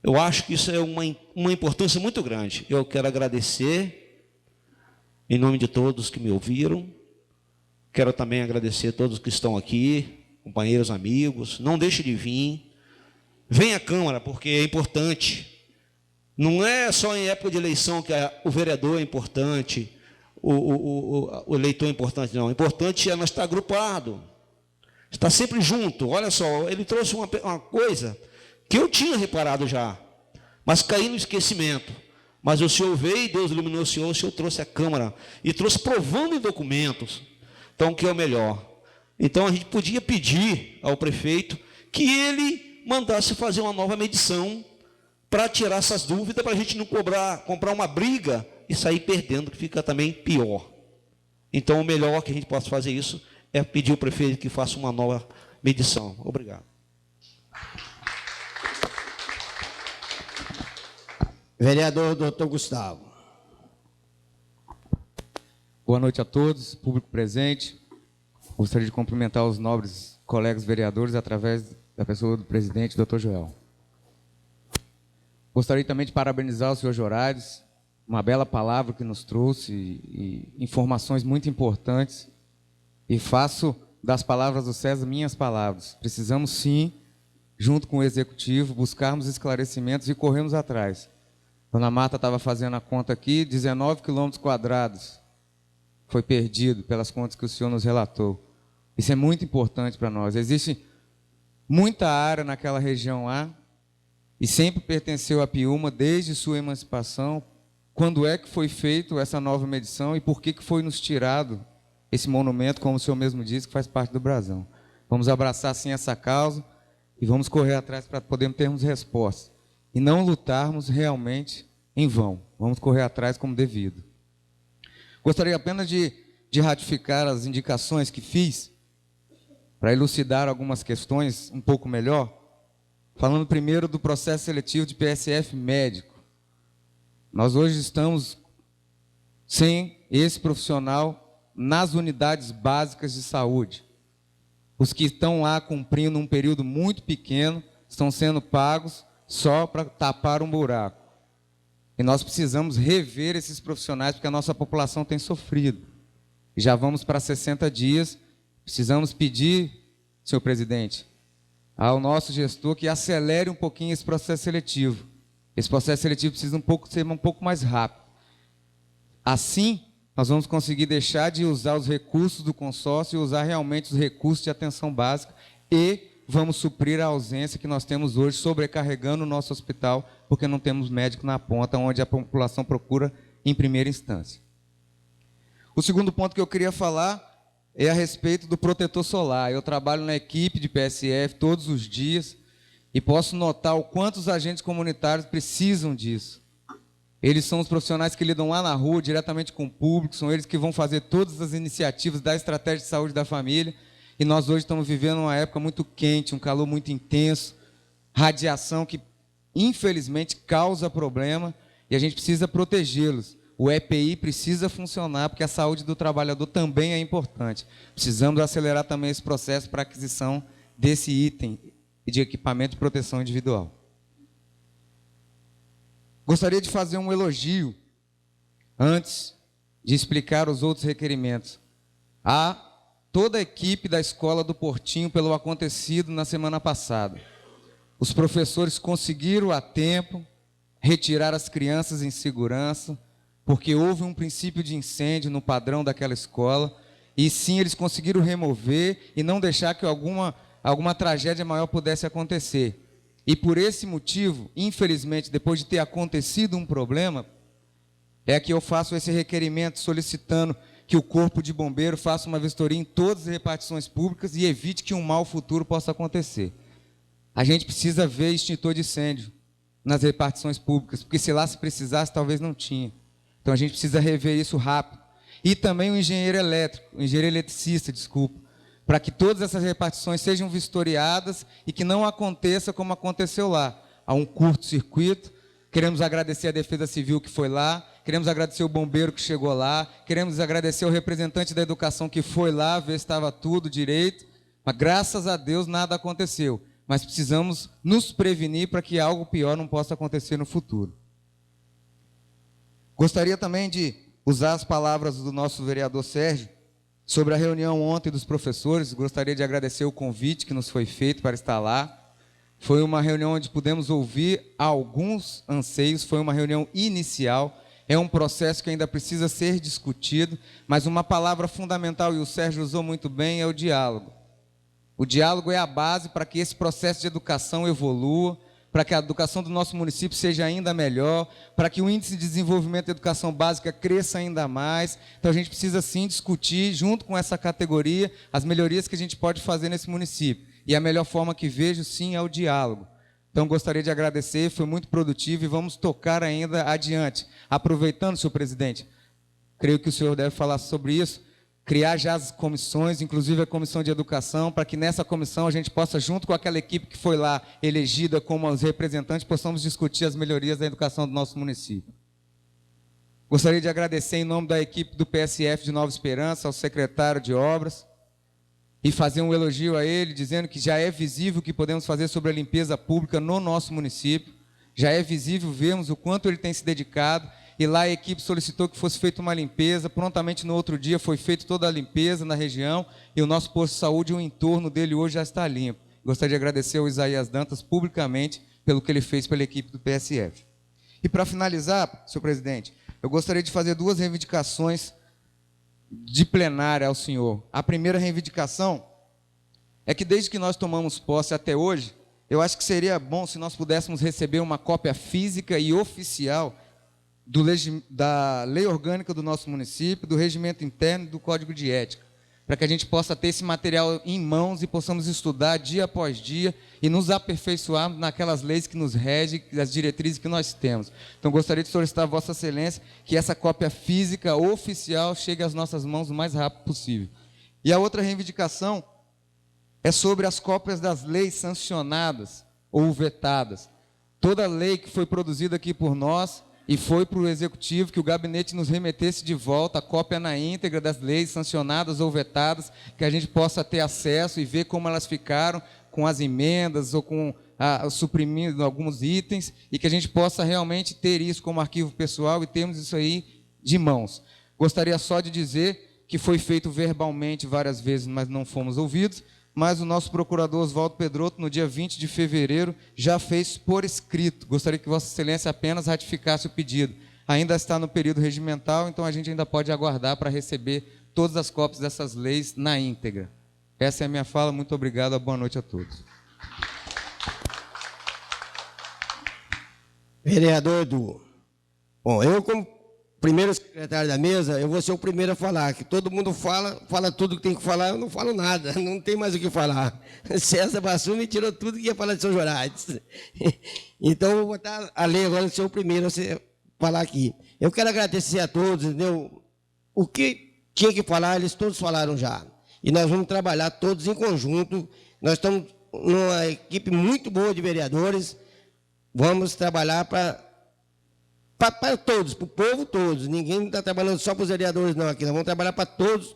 [SPEAKER 8] Eu acho que isso é uma importância muito grande. Eu quero agradecer, em nome de todos que me ouviram, quero também agradecer a todos que estão aqui, companheiros, amigos, não deixe de vir, venha à Câmara, porque é importante. Não é só em época de eleição que o vereador é importante, o eleitor é importante, não. O importante é nós estar agrupado, estar sempre junto. Olha só, ele trouxe uma coisa que eu tinha reparado já, mas caí no esquecimento. Mas o senhor veio, Deus iluminou o senhor trouxe a Câmara, e trouxe provando em documentos, então o que é o melhor. Então a gente podia pedir ao prefeito que ele mandasse fazer uma nova medição, para tirar essas dúvidas, para a gente não comprar uma briga e sair perdendo, que fica também pior. Então, o melhor que a gente possa fazer isso é pedir ao prefeito que faça uma nova medição. Obrigado.
[SPEAKER 6] Vereador Dr. Gustavo.
[SPEAKER 9] Boa noite a todos, público presente. Gostaria de cumprimentar os nobres colegas vereadores através da pessoa do presidente, Dr. Joel. Gostaria também de parabenizar o senhor Jorades, uma bela palavra que nos trouxe e informações muito importantes. E faço das palavras do César minhas palavras. Precisamos sim, junto com o Executivo, buscarmos esclarecimentos e corrermos atrás. Dona Marta estava fazendo a conta aqui, 19 quilômetros quadrados foi perdido pelas contas que o senhor nos relatou. Isso é muito importante para nós. Existe muita área naquela região lá, e sempre pertenceu a Piúma desde sua emancipação. Quando é que foi feita essa nova medição e por que foi nos tirado esse monumento, como o senhor mesmo disse, que faz parte do brasão? Vamos abraçar sim essa causa e vamos correr atrás para podermos termos resposta e não lutarmos realmente em vão. Vamos correr atrás como devido. Gostaria apenas de ratificar as indicações que fiz para elucidar algumas questões um pouco melhor. Falando primeiro do processo seletivo de PSF médico. Nós hoje estamos sem esse profissional nas unidades básicas de saúde. Os que estão lá cumprindo um período muito pequeno estão sendo pagos só para tapar um buraco. E nós precisamos rever esses profissionais, porque a nossa população tem sofrido. E já vamos para 60 dias, precisamos pedir, senhor presidente, ao nosso gestor que acelere um pouquinho esse processo seletivo. Esse processo seletivo precisa ser um pouco mais rápido. Assim, nós vamos conseguir deixar de usar os recursos do consórcio e usar realmente os recursos de atenção básica e vamos suprir a ausência que nós temos hoje, sobrecarregando o nosso hospital, porque não temos médico na ponta, onde a população procura em primeira instância. O segundo ponto que eu queria falar é a respeito do protetor solar. Eu trabalho na equipe de PSF todos os dias e posso notar o quanto os agentes comunitários precisam disso. Eles são os profissionais que lidam lá na rua, diretamente com o público, são eles que vão fazer todas as iniciativas da estratégia de saúde da família. E nós hoje estamos vivendo uma época muito quente, um calor muito intenso, radiação que, infelizmente, causa problema e a gente precisa protegê-los. O EPI precisa funcionar, porque a saúde do trabalhador também é importante. Precisamos acelerar também esse processo para a aquisição desse item de equipamento de proteção individual. Gostaria de fazer um elogio, antes de explicar os outros requerimentos, a toda a equipe da Escola do Portinho pelo acontecido na semana passada. Os professores conseguiram a tempo retirar as crianças em segurança, porque houve um princípio de incêndio no padrão daquela escola, e sim, eles conseguiram remover e não deixar que alguma tragédia maior pudesse acontecer. E por esse motivo, infelizmente, depois de ter acontecido um problema, é que eu faço esse requerimento solicitando que o Corpo de Bombeiro faça uma vistoria em todas as repartições públicas e evite que um mal futuro possa acontecer. A gente precisa ver extintor de incêndio nas repartições públicas, porque se lá se precisasse, talvez não tinha. Então, a gente precisa rever isso rápido. E também o engenheiro elétrico, o engenheiro eletricista, desculpa, para que todas essas repartições sejam vistoriadas e que não aconteça como aconteceu lá. Há um curto-circuito. Queremos agradecer a Defesa Civil que foi lá queremos agradecer o bombeiro que chegou lá, queremos agradecer o representante da educação que foi lá ver se estava tudo direito, mas graças a Deus nada aconteceu. Mas precisamos nos prevenir para que algo pior não possa acontecer no futuro. Gostaria também de usar as palavras do nosso vereador Sérgio sobre a reunião ontem dos professores. Gostaria de agradecer o convite que nos foi feito para estar lá. Foi uma reunião onde pudemos ouvir alguns anseios, foi uma reunião inicial, é um processo que ainda precisa ser discutido, mas uma palavra fundamental, e o Sérgio usou muito bem, é o diálogo. O diálogo é a base para que esse processo de educação evolua, para que a educação do nosso município seja ainda melhor, para que o índice de desenvolvimento da educação básica cresça ainda mais. Então, a gente precisa, sim, discutir, junto com essa categoria, as melhorias que a gente pode fazer nesse município. E a melhor forma que vejo, sim, é o diálogo. Então, gostaria de agradecer, foi muito produtivo e vamos tocar ainda adiante. Aproveitando, senhor presidente, creio que o senhor deve falar sobre isso, criar já as comissões, inclusive a comissão de educação, para que nessa comissão a gente possa, junto com aquela equipe que foi lá elegida como os representantes, possamos discutir as melhorias da educação do nosso município. Gostaria de agradecer em nome da equipe do PSF de Nova Esperança, ao secretário de Obras, e fazer um elogio a ele, dizendo que já é visível o que podemos fazer sobre a limpeza pública no nosso município, já é visível vermos o quanto ele tem se dedicado, e lá a equipe solicitou que fosse feita uma limpeza, prontamente no outro dia foi feita toda a limpeza na região, e o nosso posto de saúde e o entorno dele hoje já está limpo. Gostaria de agradecer ao Isaías Dantas publicamente pelo que ele fez pela equipe do PSF. E para finalizar, senhor presidente, eu gostaria de fazer duas reivindicações de plenária ao senhor. A primeira reivindicação é que desde que nós tomamos posse até hoje, eu acho que seria bom se nós pudéssemos receber uma cópia física e oficial da lei orgânica do nosso município, do regimento interno e do código de ética, para que a gente possa ter esse material em mãos e possamos estudar dia após dia e nos aperfeiçoarmos naquelas leis que nos regem, as diretrizes que nós temos. Então, gostaria de solicitar a Vossa Excelência que essa cópia física oficial chegue às nossas mãos o mais rápido possível. E a outra reivindicação é sobre as cópias das leis sancionadas ou vetadas. Toda lei que foi produzida aqui por nós e foi para o Executivo que o gabinete nos remetesse de volta a cópia na íntegra das leis sancionadas ou vetadas, que a gente possa ter acesso e ver como elas ficaram com as emendas ou com suprimindo alguns itens, e que a gente possa realmente ter isso como arquivo pessoal e termos isso aí de mãos. Gostaria só de dizer que foi feito verbalmente várias vezes, mas não fomos ouvidos, mas o nosso procurador Oswaldo Pedroto, no dia 20 de fevereiro, já fez por escrito. Gostaria que Vossa Excelência apenas ratificasse o pedido. Ainda está no período regimental, então a gente ainda pode aguardar para receber todas as cópias dessas leis na íntegra. Essa é a minha fala, muito obrigado, boa noite a todos.
[SPEAKER 6] Vereador Edu, bom, eu como primeiro secretário da mesa, eu vou ser o primeiro a falar, que todo mundo fala tudo que tem que falar, eu não falo nada, não tem mais o que falar. César Bassum me tirou tudo que ia falar de São Jorades. Então, eu vou botar a lei agora, ser o primeiro a falar aqui. Eu quero agradecer a todos, entendeu? O que tinha que falar, eles todos falaram já. E nós vamos trabalhar todos em conjunto, nós estamos numa equipe muito boa de vereadores, vamos trabalhar para todos, para o povo todos. Ninguém está trabalhando só para os vereadores, não, aqui. Nós vamos trabalhar para todos.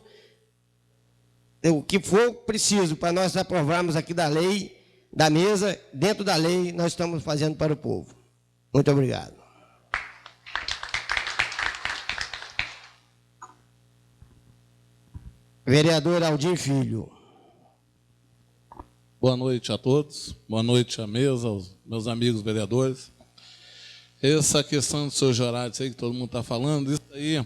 [SPEAKER 6] O que for preciso para nós aprovarmos aqui da lei, da mesa, dentro da lei, nós estamos fazendo para o povo. Muito obrigado. Vereador Aldir Filho.
[SPEAKER 10] Boa noite a todos, boa noite à mesa, aos meus amigos vereadores. Essa questão do senhor Jorades aí que todo mundo está falando, isso aí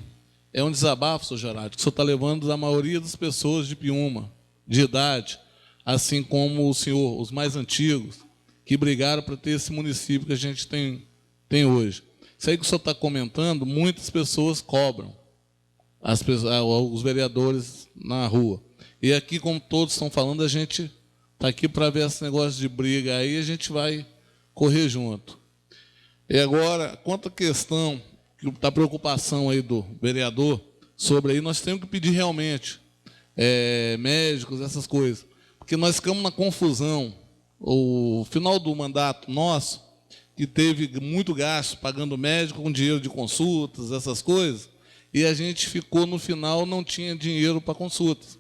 [SPEAKER 10] é um desabafo, senhor Jorades, que o senhor está levando da maioria das pessoas de Piúma, de idade, assim como o senhor, os mais antigos, que brigaram para ter esse município que a gente tem hoje. Isso aí que o senhor está comentando, muitas pessoas cobram os vereadores na rua. E aqui, como todos estão falando, a gente está aqui para ver esse negócio de briga aí, a gente vai correr junto. E agora, quanto à questão, da preocupação aí do vereador, sobre aí, nós temos que pedir realmente médicos, essas coisas. Porque nós ficamos na confusão. O final do mandato nosso, que teve muito gasto pagando médico com dinheiro de consultas, essas coisas, e a gente ficou, no final, não tinha dinheiro para consultas.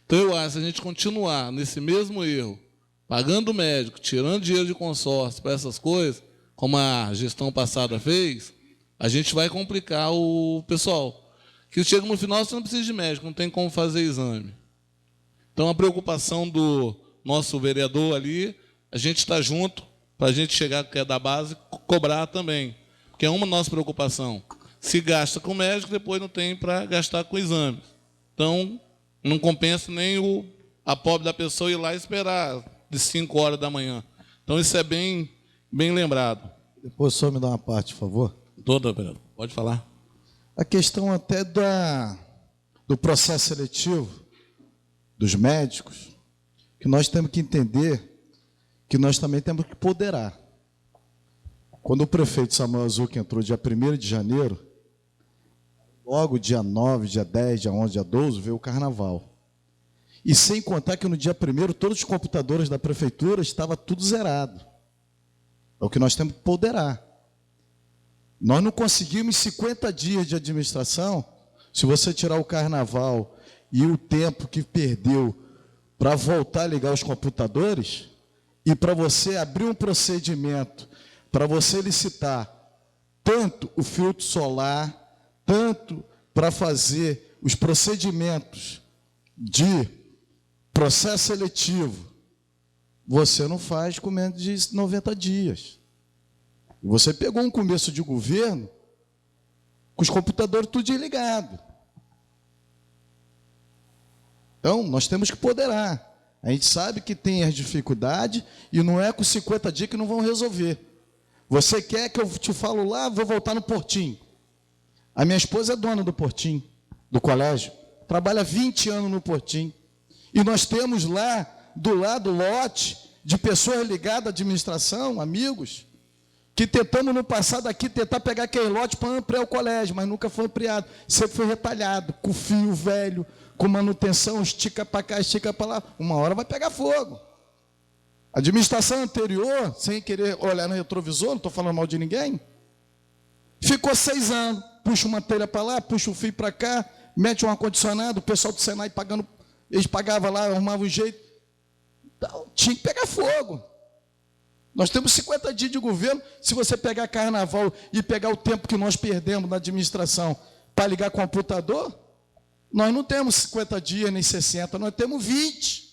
[SPEAKER 10] Então, eu acho que se a gente continuar nesse mesmo erro, pagando médico, tirando dinheiro de consórcio para essas coisas, como a gestão passada fez, a gente vai complicar o pessoal. Que chega no final, você não precisa de médico, não tem como fazer exame. Então, a preocupação do nosso vereador ali, a gente está junto, para a gente chegar, que é da base, cobrar também. Porque é uma nossa preocupação. Se gasta com médico, depois não tem para gastar com exames. Então, não compensa nem a pobre da pessoa ir lá e esperar de 5 horas da manhã. Então, isso é bem lembrado.
[SPEAKER 3] Depois só me dá uma parte, por favor.
[SPEAKER 10] Toda, vereador. Pode falar.
[SPEAKER 3] A questão até do processo seletivo dos médicos, que nós temos que entender que nós também temos que poderar. Quando o prefeito Samuel Azuca entrou dia 1º de janeiro, logo dia 9, dia 10, dia 11, dia 12, veio o carnaval. E sem contar que no dia 1º todos os computadores da prefeitura estavam tudo zerado. É o que nós temos que poderar. Nós não conseguimos 50 dias de administração, se você tirar o carnaval e o tempo que perdeu para voltar a ligar os computadores, e para você abrir um procedimento, para você licitar tanto o filtro solar, tanto para fazer os procedimentos de processo seletivo, você não faz com menos de 90 dias. Você pegou um começo de governo com os computadores tudo desligado. Então, nós temos que poderar. A gente sabe que tem as dificuldades e não é com 50 dias que não vão resolver. Você quer que eu te falo lá, vou voltar no Portinho. A minha esposa é dona do Portinho, do colégio. Trabalha 20 anos no Portinho. E nós temos lá, do lado, lote de pessoas ligadas à administração, amigos, que tentamos no passado aqui tentar pegar aquele lote para ampliar o colégio, mas nunca foi ampliado. Sempre foi retalhado, com fio velho, com manutenção, estica para cá, estica para lá. Uma hora vai pegar fogo. A administração anterior, sem querer olhar no retrovisor, não estou falando mal de ninguém, ficou 6 anos. Puxa uma telha para lá, puxa um fio para cá, mete um ar-condicionado, o pessoal do Senai pagando, eles pagavam lá, arrumavam um jeito. Então, tinha que pegar fogo. Nós temos 50 dias de governo. Se você pegar carnaval e pegar o tempo que nós perdemos na administração para ligar computador, nós não temos 50 dias nem 60, nós temos 20.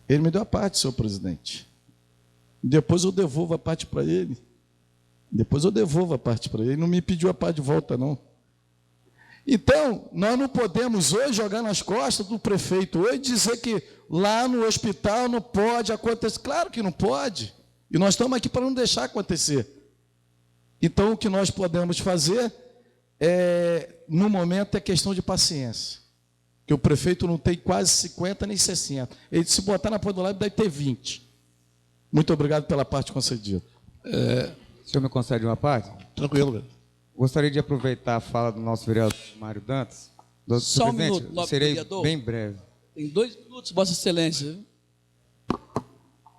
[SPEAKER 3] Ele me deu a parte, senhor presidente. Depois eu devolvo a parte para ele. Ele não me pediu a parte de volta, não. Então, nós não podemos hoje jogar nas costas do prefeito hoje dizer que lá no hospital não pode acontecer. Claro que não pode. E nós estamos aqui para não deixar acontecer. Então, o que nós podemos fazer no momento, é questão de paciência. Que o prefeito não tem quase 50 nem 60. Ele, se botar na ponta do lábio, deve ter 20. Muito obrigado pela parte concedida.
[SPEAKER 9] O senhor me concede uma parte?
[SPEAKER 10] Tranquilo, velho.
[SPEAKER 9] Gostaria de aproveitar a fala do nosso vereador Mário Dantas.
[SPEAKER 1] Só um
[SPEAKER 9] presidente,
[SPEAKER 1] minuto, nobre
[SPEAKER 9] serei
[SPEAKER 1] vereador.
[SPEAKER 9] bem breve.
[SPEAKER 1] Tem 2 minutos, Vossa Excelência.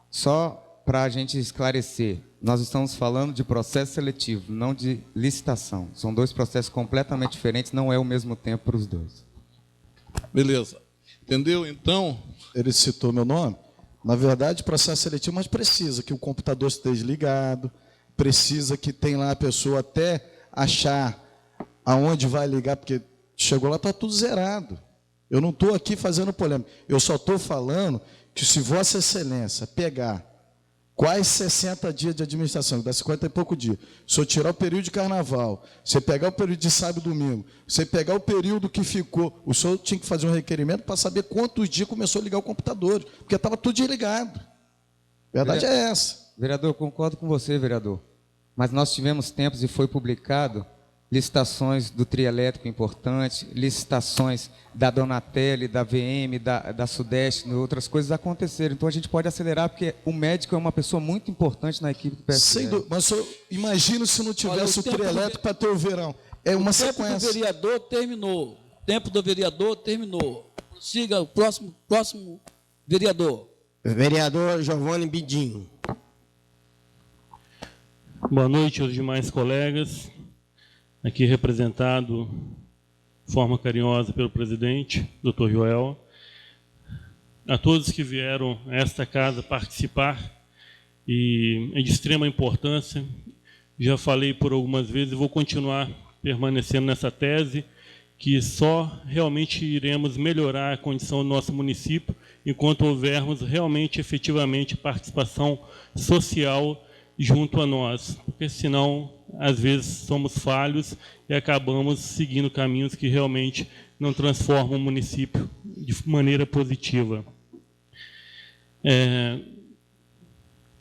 [SPEAKER 9] Só para a gente esclarecer, nós estamos falando de processo seletivo, não de licitação. São 2 processos completamente diferentes, não é o mesmo tempo para os 2.
[SPEAKER 10] Beleza. Entendeu? Então,
[SPEAKER 3] Ele citou meu nome. Na verdade, processo seletivo, mas precisa que o computador esteja ligado, precisa que tenha lá a pessoa até achar aonde vai ligar, porque chegou lá, está tudo zerado. Eu não estou aqui fazendo polêmica. Eu só estou falando que se Vossa Excelência pegar quais 60 dias de administração, dá 50 e pouco dias, se eu tirar o período de carnaval, você pegar o período de sábado e domingo, você pegar o período que ficou, o senhor tinha que fazer um requerimento para saber quantos dias começou a ligar o computador, porque estava tudo desligado. A verdade é essa.
[SPEAKER 9] Vereador, concordo com você, vereador. Mas nós tivemos tempos e foi publicado licitações do trio elétrico importante, licitações da Donatelli, da VM, da Sudeste, outras coisas aconteceram. Então a gente pode acelerar, porque o médico é uma pessoa muito importante na equipe do PSL.
[SPEAKER 3] Sem dúvida, mas eu imagino se não tivesse o trio elétrico para ter o verão. É uma sequência.
[SPEAKER 1] O tempo do vereador terminou. O tempo do vereador terminou. Siga o próximo vereador.
[SPEAKER 6] Vereador Giovanni Bidinho.
[SPEAKER 11] Boa noite aos demais colegas, aqui representado de forma carinhosa pelo presidente, Dr. Joel. A todos que vieram a esta casa participar, e é de extrema importância, já falei por algumas vezes e vou continuar permanecendo nessa tese, que só realmente iremos melhorar a condição do nosso município enquanto houvermos realmente, efetivamente, participação social junto a nós, porque senão, às vezes, somos falhos e acabamos seguindo caminhos que realmente não transformam o município de maneira positiva.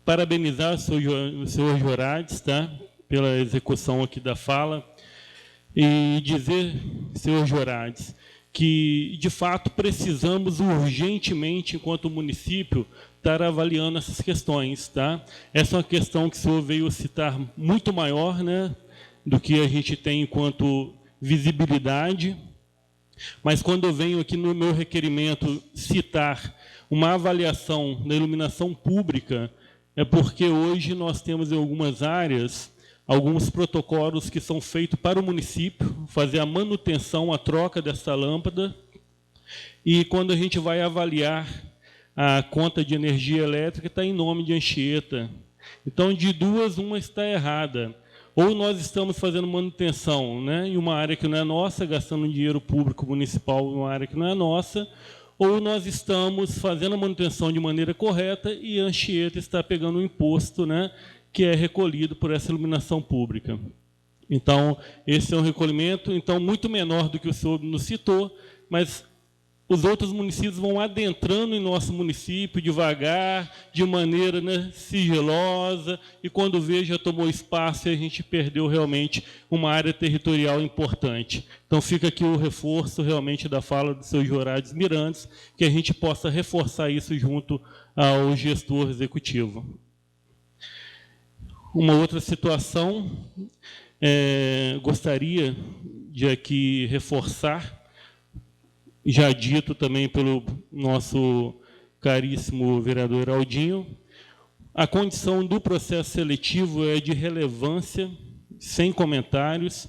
[SPEAKER 11] Parabenizar o senhor Jorades, tá, pela execução aqui da fala, e dizer, senhor Jorades, que, de fato, precisamos urgentemente, enquanto município, estar avaliando essas questões. Tá? Essa é uma questão que o senhor veio citar muito maior, né, do que a gente tem enquanto visibilidade, mas quando eu venho aqui no meu requerimento citar uma avaliação da iluminação pública, é porque hoje nós temos em algumas áreas alguns protocolos que são feitos para o município, fazer a manutenção, a troca dessa lâmpada, e quando a gente vai avaliar a conta de energia elétrica, está em nome de Anchieta. Então, de duas, uma está errada. Ou nós estamos fazendo manutenção, né, em uma área que não é nossa, gastando dinheiro público municipal em uma área que não é nossa, ou nós estamos fazendo a manutenção de maneira correta e a Anchieta está pegando o imposto, né, que é recolhido por essa iluminação pública. Então, esse é um recolhimento, então, muito menor do que o senhor nos citou, mas os outros municípios vão adentrando em nosso município devagar, de maneira, né, sigilosa, e quando vê, já tomou espaço e a gente perdeu realmente uma área territorial importante. Então, fica aqui o reforço realmente da fala do seu Jorades Mirantes, que a gente possa reforçar isso junto ao gestor executivo. Uma outra situação, gostaria de aqui reforçar, já dito também pelo nosso caríssimo vereador Aldinho, a condição do processo seletivo é de relevância, sem comentários,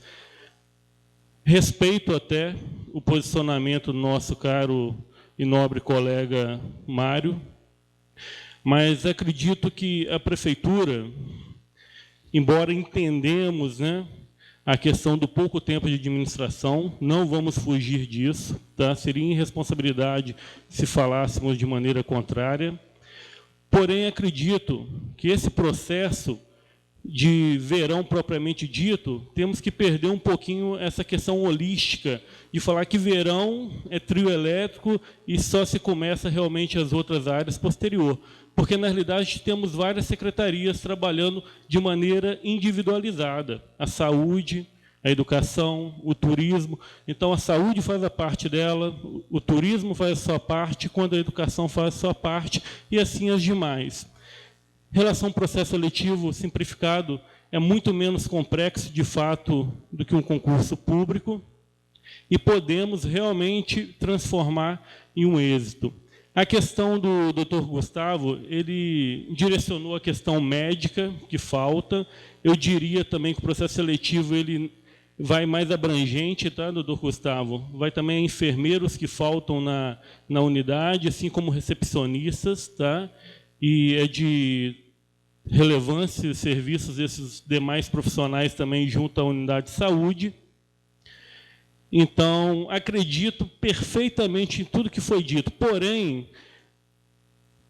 [SPEAKER 11] respeito até o posicionamento do nosso caro e nobre colega Mário, mas acredito que a prefeitura, embora entendemos, né, a questão do pouco tempo de administração, não vamos fugir disso, tá? Seria irresponsabilidade se falássemos de maneira contrária. Porém, acredito que esse processo de verão propriamente dito, temos que perder um pouquinho essa questão holística, de falar que verão é trio elétrico e só se começa realmente as outras áreas posterior. Porque, na realidade, temos várias secretarias trabalhando de maneira individualizada. A saúde, a educação, o turismo. Então, a saúde faz a parte dela, o turismo faz a sua parte, quando a educação faz a sua parte, e assim as demais. Em relação ao processo seletivo simplificado, é muito menos complexo, de fato, do que um concurso público, e podemos realmente transformar em um êxito. A questão do Dr. Gustavo, ele direcionou a questão médica, que falta. Eu diria também que o processo seletivo ele vai mais abrangente, tá, Dr. Gustavo? Vai também a enfermeiros que faltam na unidade, assim como recepcionistas, tá? E é de relevância os serviços desses demais profissionais também junto à unidade de saúde. Então, acredito perfeitamente em tudo que foi dito, porém,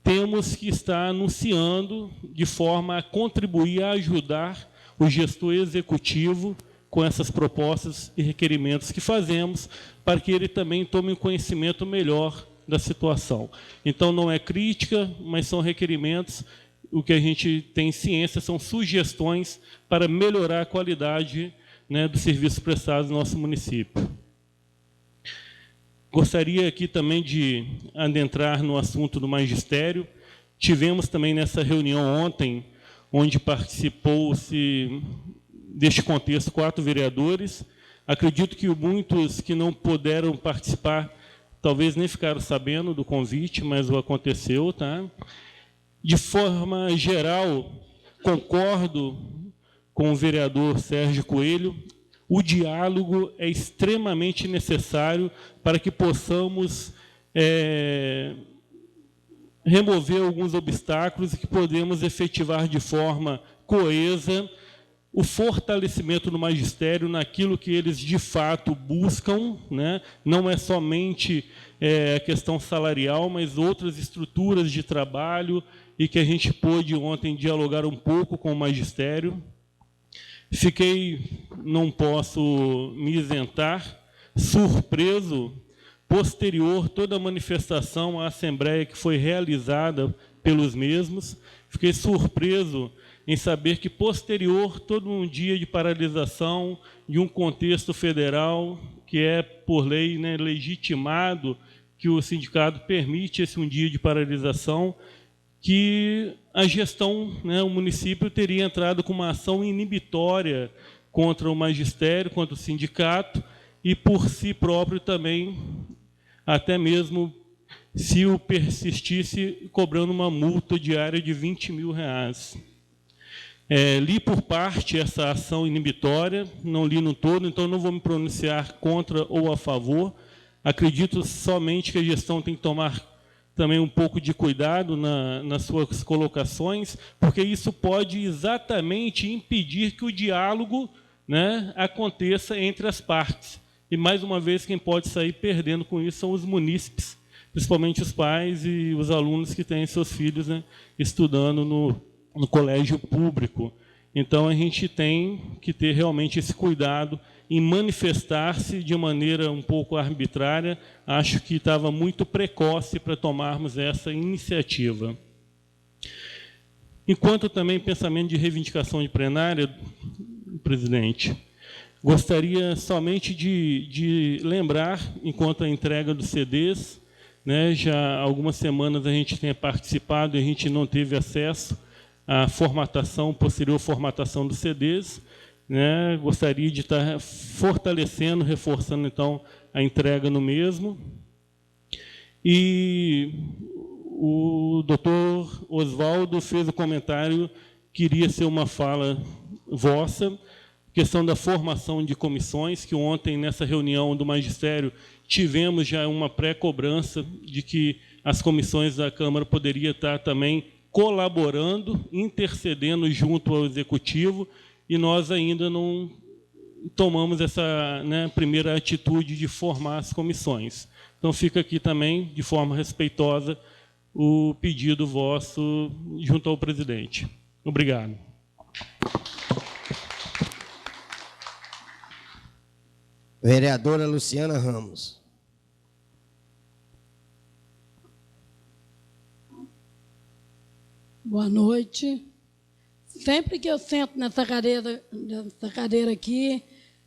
[SPEAKER 11] temos que estar anunciando de forma a contribuir, a ajudar o gestor executivo com essas propostas e requerimentos que fazemos, para que ele também tome um conhecimento melhor da situação. Então, não é crítica, mas são requerimentos. O que a gente tem ciência são sugestões para melhorar a qualidade, né, dos serviços prestados no nosso município. Gostaria aqui também de adentrar no assunto do magistério. Tivemos também nessa reunião ontem, onde participou-se deste contexto 4 vereadores. Acredito que muitos que não puderam participar, talvez nem ficaram sabendo do convite, mas o aconteceu, tá? De forma geral, concordo com o vereador Sérgio Coelho, o diálogo é extremamente necessário para que possamos remover alguns obstáculos e que podemos efetivar de forma coesa o fortalecimento do magistério naquilo que eles de fato buscam, né? Não é somente a questão salarial, mas outras estruturas de trabalho, e que a gente pôde ontem dialogar um pouco com o magistério. Fiquei, não posso me isentar, surpreso, posterior toda a manifestação à Assembleia que foi realizada pelos mesmos. Fiquei surpreso em saber que, posterior, todo um dia de paralisação de um contexto federal, que é, por lei, né, legitimado, que o sindicato permite esse um dia de paralisação, que a gestão, né, o município teria entrado com uma ação inibitória contra o magistério, contra o sindicato, e por si próprio também, até mesmo se o persistisse, cobrando uma multa diária de R$20 mil. Li por parte essa ação inibitória, não li no todo, então não vou me pronunciar contra ou a favor. Acredito somente que a gestão tem que tomar também um pouco de cuidado nas suas colocações, porque isso pode exatamente impedir que o diálogo, né, aconteça entre as partes. E, mais uma vez, quem pode sair perdendo com isso são os munícipes, principalmente os pais e os alunos que têm seus filhos, né, estudando no colégio público. Então, a gente tem que ter realmente esse cuidado em manifestar-se de maneira um pouco arbitrária. Acho que estava muito precoce para tomarmos essa iniciativa. Enquanto também pensamento de reivindicação de plenária, presidente, gostaria somente de lembrar, enquanto a entrega dos CDs, né, já há algumas semanas a gente tem participado e a gente não teve acesso à formatação, posterior formatação dos CDs, né, gostaria de estar fortalecendo, reforçando, então, a entrega no mesmo. E o doutor Oswaldo fez o comentário que iria ser uma fala vossa, questão da formação de comissões, que ontem, nessa reunião do magistério, tivemos já uma pré-cobrança de que as comissões da Câmara poderiam estar também colaborando, intercedendo junto ao Executivo, e nós ainda não tomamos essa, né, primeira atitude de formar as comissões. Então, fica aqui também, de forma respeitosa, o pedido vosso junto ao presidente. Obrigado.
[SPEAKER 6] Vereadora Luciana Ramos.
[SPEAKER 12] Boa noite. Sempre que eu sento nessa cadeira aqui,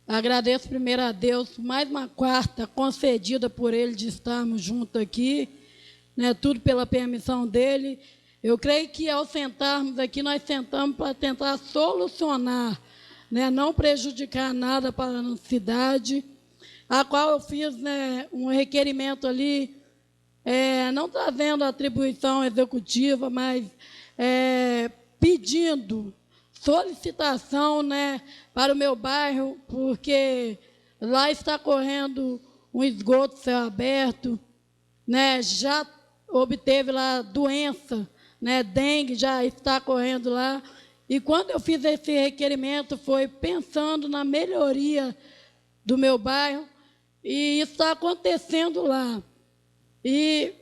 [SPEAKER 12] agradeço primeiro a Deus mais uma quarta concedida por Ele de estarmos juntos aqui, né, tudo pela permissão dEle. Eu creio que, ao sentarmos aqui, nós sentamos para tentar solucionar, né, não prejudicar nada para a cidade, a qual eu fiz, né, um requerimento ali, não trazendo atribuição executiva, mas pedindo solicitação, né, para o meu bairro, porque lá está correndo um esgoto céu aberto, né, já obteve lá doença, né, dengue já está correndo lá. E quando eu fiz esse requerimento, foi pensando na melhoria do meu bairro, e isso está acontecendo lá. E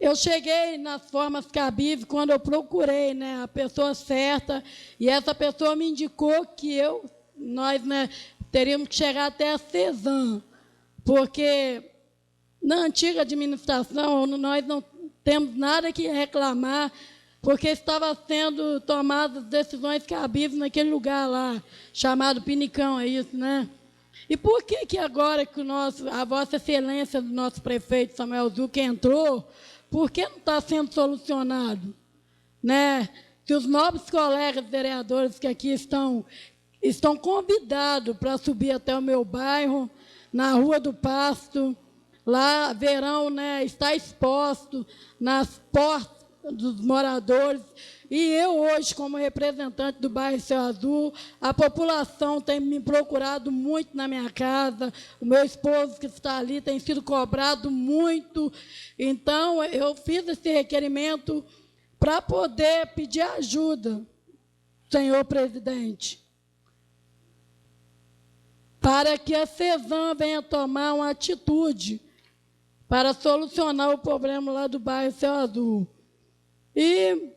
[SPEAKER 12] eu cheguei nas formas cabíveis quando eu procurei, né, a pessoa certa, e essa pessoa me indicou que nós, né, teríamos que chegar até a CESAM, porque na antiga administração nós não temos nada que reclamar, porque estava sendo tomadas decisões cabíveis naquele lugar lá, chamado Pinicão, é isso, né? E por que agora que a Vossa Excelência do nosso prefeito Samuel Zucca entrou, por que não está sendo solucionado? Né? Que os nobres colegas vereadores que aqui estão convidados para subir até o meu bairro, na Rua do Pasto, lá verão, né, está exposto nas dos moradores. E eu hoje, como representante do bairro Céu Azul, a população tem me procurado muito na minha casa, o meu esposo que está ali tem sido cobrado muito. Então, eu fiz esse requerimento para poder pedir ajuda, senhor presidente, para que a CESAM venha tomar uma atitude para solucionar o problema lá do bairro Céu Azul. E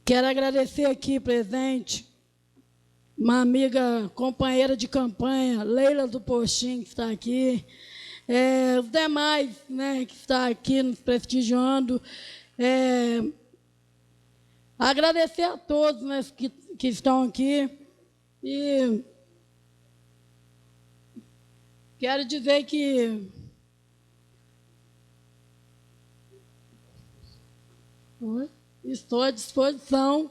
[SPEAKER 12] quero agradecer aqui presente uma amiga, companheira de campanha, Leila do Postinho, que está aqui, os demais, né, que estão aqui nos prestigiando. Agradecer a todos, né, que estão aqui. E quero dizer que estou à disposição.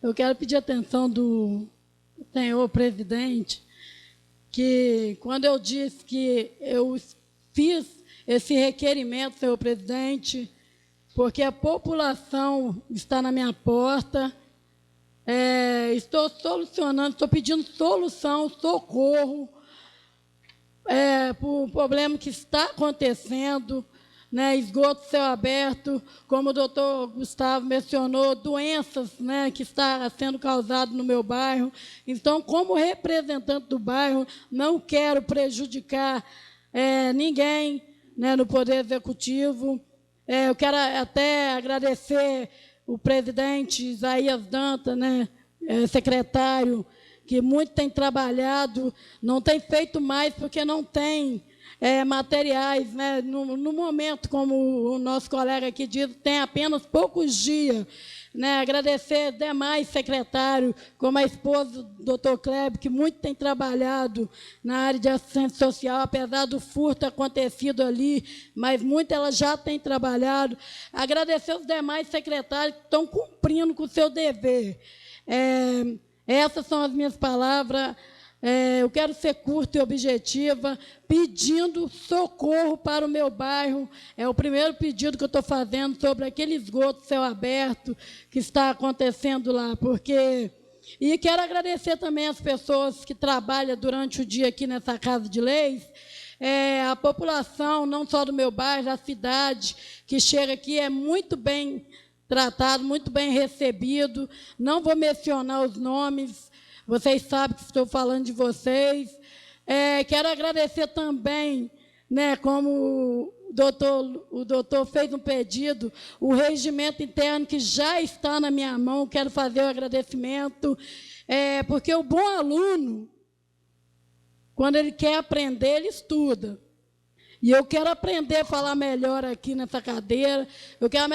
[SPEAKER 12] Eu quero pedir a atenção do senhor presidente, que quando eu disse que eu fiz esse requerimento, senhor presidente, porque a população está na minha porta, estou solucionando, estou pedindo solução, socorro, para o problema que está acontecendo, né, esgoto céu aberto, como o doutor Gustavo mencionou, doenças, né, que está sendo causado no meu bairro. Então, como representante do bairro, não quero prejudicar ninguém, né, no Poder Executivo. Eu quero até agradecer o presidente Isaías Dantas, né, secretário, que muito tem trabalhado, não tem feito mais porque não tem materiais, né? No momento, como o nosso colega aqui diz, tem apenas poucos dias. Né? Agradecer demais secretário, como a esposa do doutor Kleber, que muito tem trabalhado na área de assistência social, apesar do furto acontecido ali, mas muito ela já tem trabalhado. Agradecer os demais secretários que estão cumprindo com o seu dever. Essas são as minhas palavras. Eu quero ser curta e objetiva, pedindo socorro para o meu bairro. É o primeiro pedido que eu estou fazendo sobre aquele esgoto céu aberto que está acontecendo lá. E quero agradecer também as pessoas que trabalham durante o dia aqui nessa Casa de Leis, a população, não só do meu bairro, da cidade, que chega aqui, é muito bem tratado, muito bem recebido. Não vou mencionar os nomes, vocês sabem que estou falando de vocês. Quero agradecer também, né, como o doutor fez um pedido, o regimento interno que já está na minha mão, quero fazer o agradecimento, porque o bom aluno, quando ele quer aprender, ele estuda. E eu quero aprender a falar melhor aqui nessa cadeira, eu quero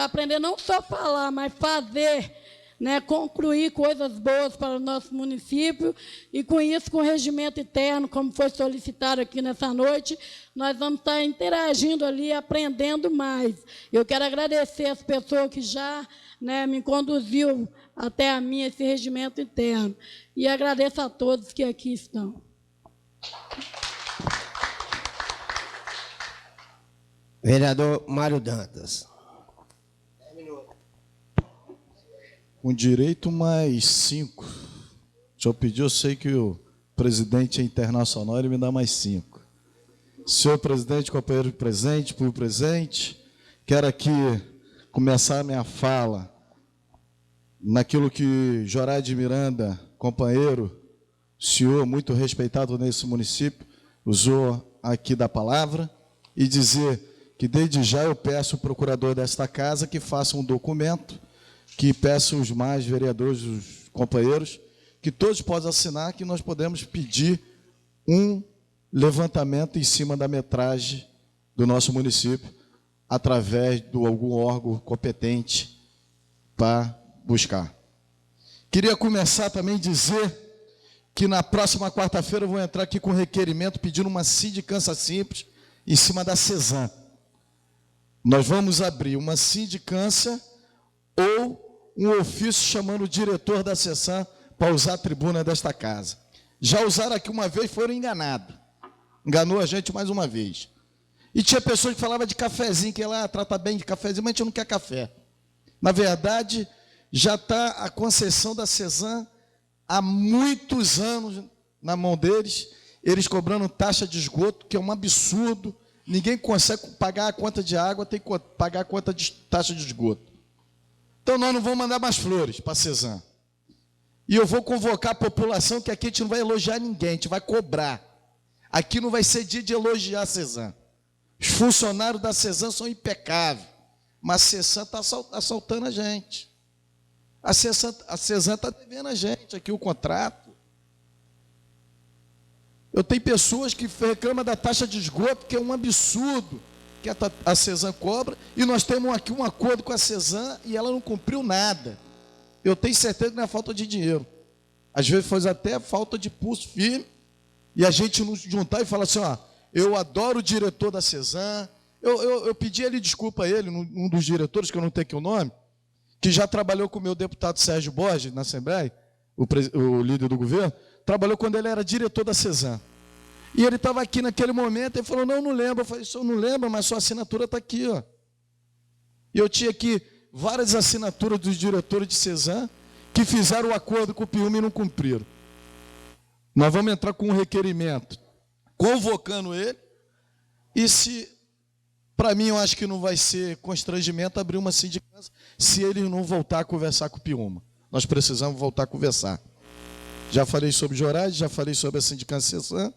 [SPEAKER 12] aprender não só falar, mas fazer, né, concluir coisas boas para o nosso município, e com isso, com o regimento interno, como foi solicitado aqui nessa noite, nós vamos estar interagindo ali, aprendendo mais. Eu quero agradecer as pessoas que já, né, me conduziu até a mim esse regimento interno, e agradeço a todos que aqui estão.
[SPEAKER 6] Vereador Mário Dantas.
[SPEAKER 3] Com direito mais 5. Se eu pedir, eu sei que o presidente é internacional, ele me dá mais 5. Senhor presidente, companheiro presente, público presente, quero aqui começar a minha fala naquilo que Jorade Miranda, companheiro, senhor muito respeitado nesse município, usou aqui da palavra, e dizer que desde já eu peço ao procurador desta casa que faça um documento, que peça os mais vereadores, os companheiros, que todos possam assinar, que nós podemos pedir um levantamento em cima da metragem do nosso município, através de algum órgão competente para buscar. Queria começar também a dizer que na próxima quarta-feira eu vou entrar aqui com requerimento pedindo uma sindicância simples em cima da CESAM. Nós vamos abrir uma sindicância ou um ofício chamando o diretor da CESAM para usar a tribuna desta casa. Já usaram aqui uma vez, foram enganados. Enganou a gente mais uma vez. E tinha pessoas que falavam de cafezinho, que ela trata bem de cafezinho, mas a gente não quer café. Na verdade, já está a concessão da Cesan há muitos anos na mão deles, eles cobrando taxa de esgoto, que é um absurdo. Ninguém consegue pagar a conta de água, tem que pagar a conta de taxa de esgoto. Então, nós não vamos mandar mais flores para a Cesan. E eu vou convocar a população, que aqui a gente não vai elogiar ninguém, a gente vai cobrar. Aqui não vai ser dia de elogiar a Cesan. Os funcionários da Cesan são impecáveis, mas a Cesan está assaltando a gente. A Cesan está devendo a gente aqui o contrato. Eu tenho pessoas que reclamam da taxa de esgoto, que é um absurdo que a Cesan cobra, e nós temos aqui um acordo com a Cesan e ela não cumpriu nada. Eu tenho certeza que não é falta de dinheiro. Às vezes foi até falta de pulso firme, e a gente nos juntar e falar assim, ó, eu adoro o diretor da Cesan. Eu pedi ele desculpa a ele, um dos diretores, que eu não tenho aqui o nome, que já trabalhou com o meu deputado Sérgio Borges na Assembleia, o líder do governo, trabalhou quando ele era diretor da Cesan. E ele estava aqui naquele momento, ele falou, não lembro. Eu falei, o senhor não lembra, mas sua assinatura está aqui, ó. E eu tinha aqui várias assinaturas dos diretores de Cesan que fizeram o acordo com o Piúma e não cumpriram. Nós vamos entrar com um requerimento, convocando ele, e se, para mim, eu acho que não vai ser constrangimento abrir uma sindicância se ele não voltar a conversar com o Piúma. Nós precisamos voltar a conversar. Já falei sobre Jorage, já falei sobre a sindicância Cesan.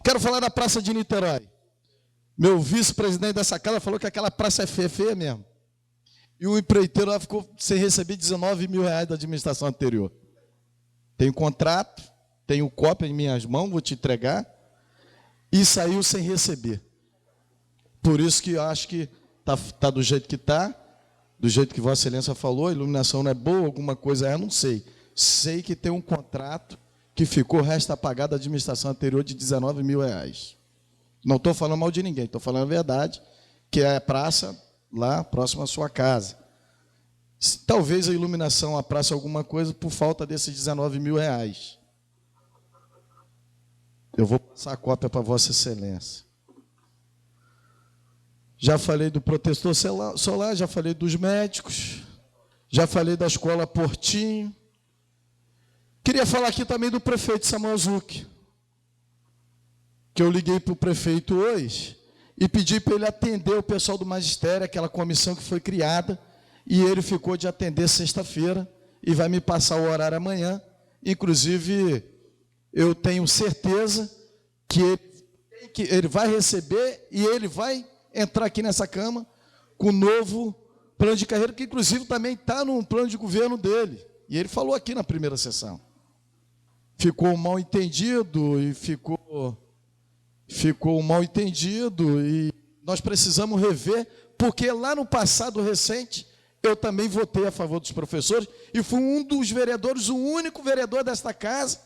[SPEAKER 3] Quero falar da Praça de Niterói. Meu vice-presidente dessa casa falou que aquela praça é feia mesmo. E o empreiteiro lá ficou sem receber 19 mil reais da administração anterior. Tenho contrato, tenho cópia em minhas mãos, vou te entregar, e saiu sem receber. Por isso que eu acho que está do jeito que está, do jeito que Vossa Excelência falou, a iluminação não é boa, alguma coisa é, não sei. Sei que tem um contrato que ficou resto a pagar da administração anterior de 19 mil reais. Não estou falando mal de ninguém, estou falando a verdade, que é a praça lá próximo à sua casa. Talvez a iluminação, a praça, alguma coisa, por falta desses 19 mil reais. Eu vou passar a cópia para Vossa Excelência. Já falei do protetor solar, já falei dos médicos, já falei da escola Portinho. Queria falar aqui também do prefeito Samuel Zucchi, que eu liguei para o prefeito hoje e pedi para ele atender o pessoal do magistério, aquela comissão que foi criada, e ele ficou de atender sexta-feira e vai me passar o horário amanhã. Inclusive, eu tenho certeza que ele vai receber e ele vai entrar aqui nessa Câmara com o novo plano de carreira, que inclusive também está no plano de governo dele. E ele falou aqui na primeira sessão. Ficou um mal entendido e ficou um mal entendido e nós precisamos rever, porque lá no passado recente eu também votei a favor dos professores e fui um dos vereadores, o único vereador desta casa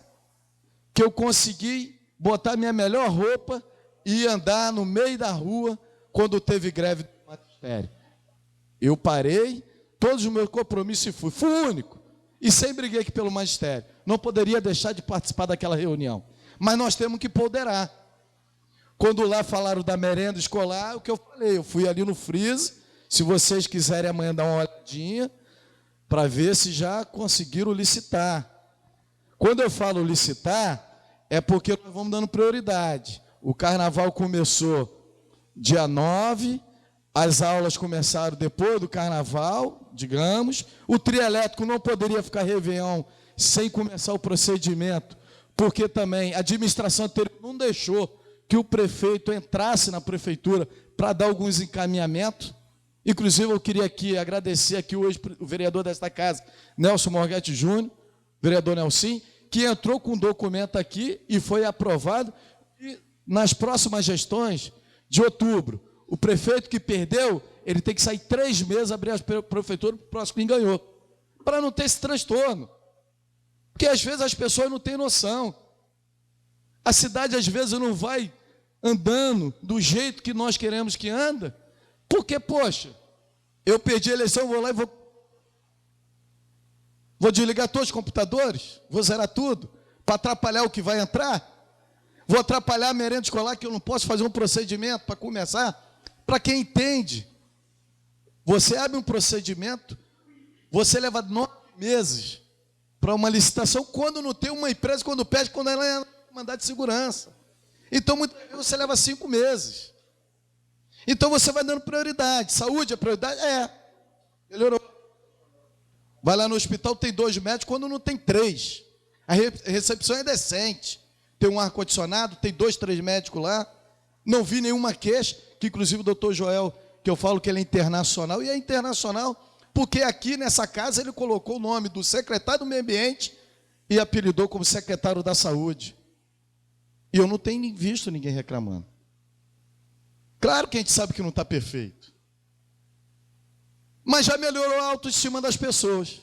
[SPEAKER 3] que eu consegui botar minha melhor roupa e andar no meio da rua quando teve greve do magistério. Eu parei todos os meus compromissos e fui o único. E sempre briguei aqui pelo magistério. Não poderia deixar de participar daquela reunião. Mas nós temos que ponderar. Quando lá falaram da merenda escolar, o que eu falei, eu fui ali no freezer, se vocês quiserem amanhã dar uma olhadinha, para ver se já conseguiram licitar. Quando eu falo licitar, é porque nós vamos dando prioridade. O carnaval começou dia 9, as aulas começaram depois do carnaval, digamos. O trio elétrico não poderia ficar Réveillon sem começar o procedimento, porque também a administração anterior não deixou que o prefeito entrasse na prefeitura para dar alguns encaminhamentos. Inclusive, eu queria aqui agradecer aqui hoje o vereador desta casa, Nelson Morghetti Júnior, vereador Nelson, que entrou com um documento aqui e foi aprovado. E nas próximas gestões de outubro, o prefeito que perdeu, ele tem que sair 3 meses, abrir a prefeitura para o próximo quem ganhou, para não ter esse transtorno. Porque às vezes as pessoas não têm noção. A cidade às vezes não vai andando do jeito que nós queremos que anda, porque, poxa, eu perdi a eleição, vou lá e vou desligar todos os computadores, vou zerar tudo, para atrapalhar o que vai entrar, vou atrapalhar a merenda escolar, que eu não posso fazer um procedimento para começar.
[SPEAKER 13] Para quem entende, você abre um procedimento, você leva 9 meses para uma licitação, quando não tem uma empresa, quando pede, quando ela é mandado de segurança. Então, muitas vezes, você leva 5 meses. Então, você vai dando prioridade. Saúde é prioridade? Melhorou. Vai lá no hospital, tem 2 médicos, quando não tem 3. A recepção é decente. Tem um ar-condicionado, tem 2, 3 médicos lá. Não vi nenhuma queixa, que inclusive o doutor Joel, que eu falo que ele é internacional, e é internacional porque aqui nessa casa ele colocou o nome do secretário do Meio Ambiente e apelidou como secretário da Saúde. E eu não tenho visto ninguém reclamando. Claro que a gente sabe que não está perfeito. Mas já melhorou a autoestima das pessoas.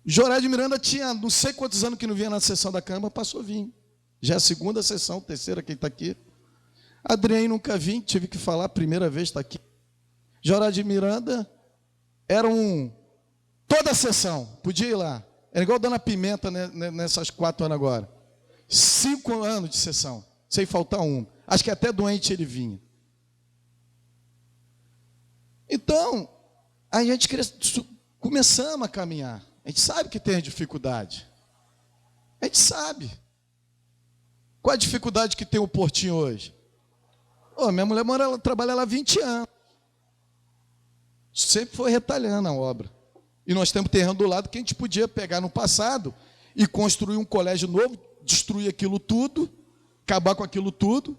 [SPEAKER 13] Jorá de Miranda tinha não sei quantos anos que não vinha na sessão da Câmara, passou a vir. Já é a 2ª sessão, 3ª, quem está aqui. Adrien nunca vim, tive que falar, primeira vez está aqui. Jorá de Miranda era toda a sessão, podia ir lá. Era igual Dona Pimenta nessas 4 anos agora. 5 anos de sessão, sem faltar um. Acho que até doente ele vinha. Então, a gente começamos a caminhar. A gente sabe que tem dificuldade. A gente sabe. Qual a dificuldade que tem o Portinho hoje? Minha mulher trabalha lá há 20 anos. Sempre foi retalhando a obra. E nós temos terreno do lado que a gente podia pegar no passado e construir um colégio novo, destruir aquilo tudo, acabar com aquilo tudo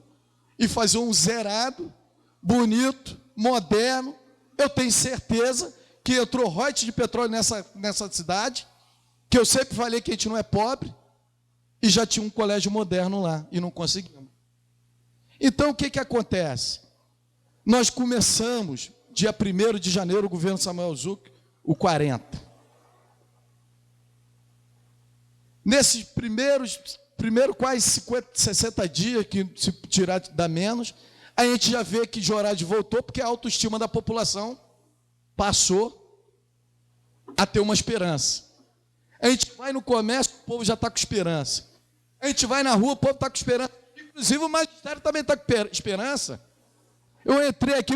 [SPEAKER 13] e fazer um zerado, bonito, moderno. Eu tenho certeza que entrou royalties de petróleo nessa cidade, que eu sempre falei que a gente não é pobre, e já tinha um colégio moderno lá, e não conseguimos. Então, o que acontece? Nós começamos, dia 1º de janeiro, o governo Samuel Zuc, o 40. Nesses primeiros quase 50, 60 dias, que se tirar dá menos, a gente já vê que Jorade voltou, porque a autoestima da população passou a ter uma esperança. A gente vai no comércio, o povo já está com esperança. A gente vai na rua, o povo está com esperança. Inclusive o magistério também está com esperança. Eu entrei aqui,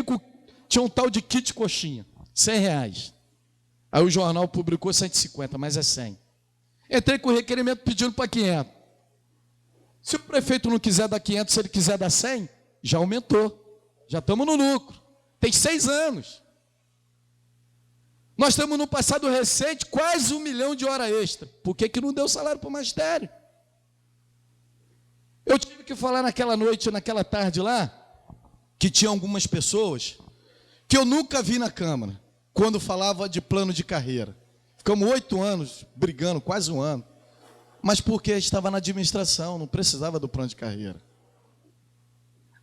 [SPEAKER 13] tinha um tal de kit coxinha, R$100. Aí o jornal publicou 150, mas é 100. Entrei com o requerimento pedindo para 500. Se o prefeito não quiser dar 500, se ele quiser dar 100, já aumentou. Já estamos no lucro. Tem 6 anos. Nós estamos no passado recente quase 1 milhão de hora extra. Por que não deu salário para o magistério? Eu tive que falar naquela noite, naquela tarde lá, que tinha algumas pessoas que eu nunca vi na Câmara, quando falava de plano de carreira. Ficamos 8 anos brigando, quase 1 ano. Mas porque estava na administração, não precisava do plano de carreira.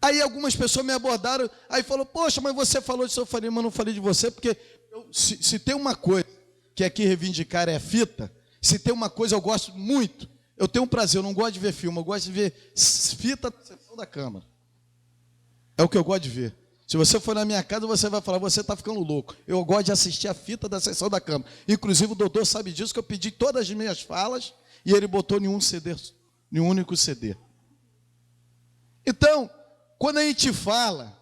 [SPEAKER 13] Aí algumas pessoas me abordaram, aí falou, poxa, mas você falou disso, eu falei, mas não falei de você, porque se tem uma coisa que aqui reivindicar é fita, se tem uma coisa eu gosto muito, eu tenho um prazer, eu não gosto de ver filme, eu gosto de ver fita da sessão da Câmara. É o que eu gosto de ver. Se você for na minha casa, você vai falar, você está ficando louco. Eu gosto de assistir a fita da sessão da Câmara. Inclusive o doutor sabe disso, que eu pedi todas as minhas falas e ele botou nenhum único CD. Então, quando a gente fala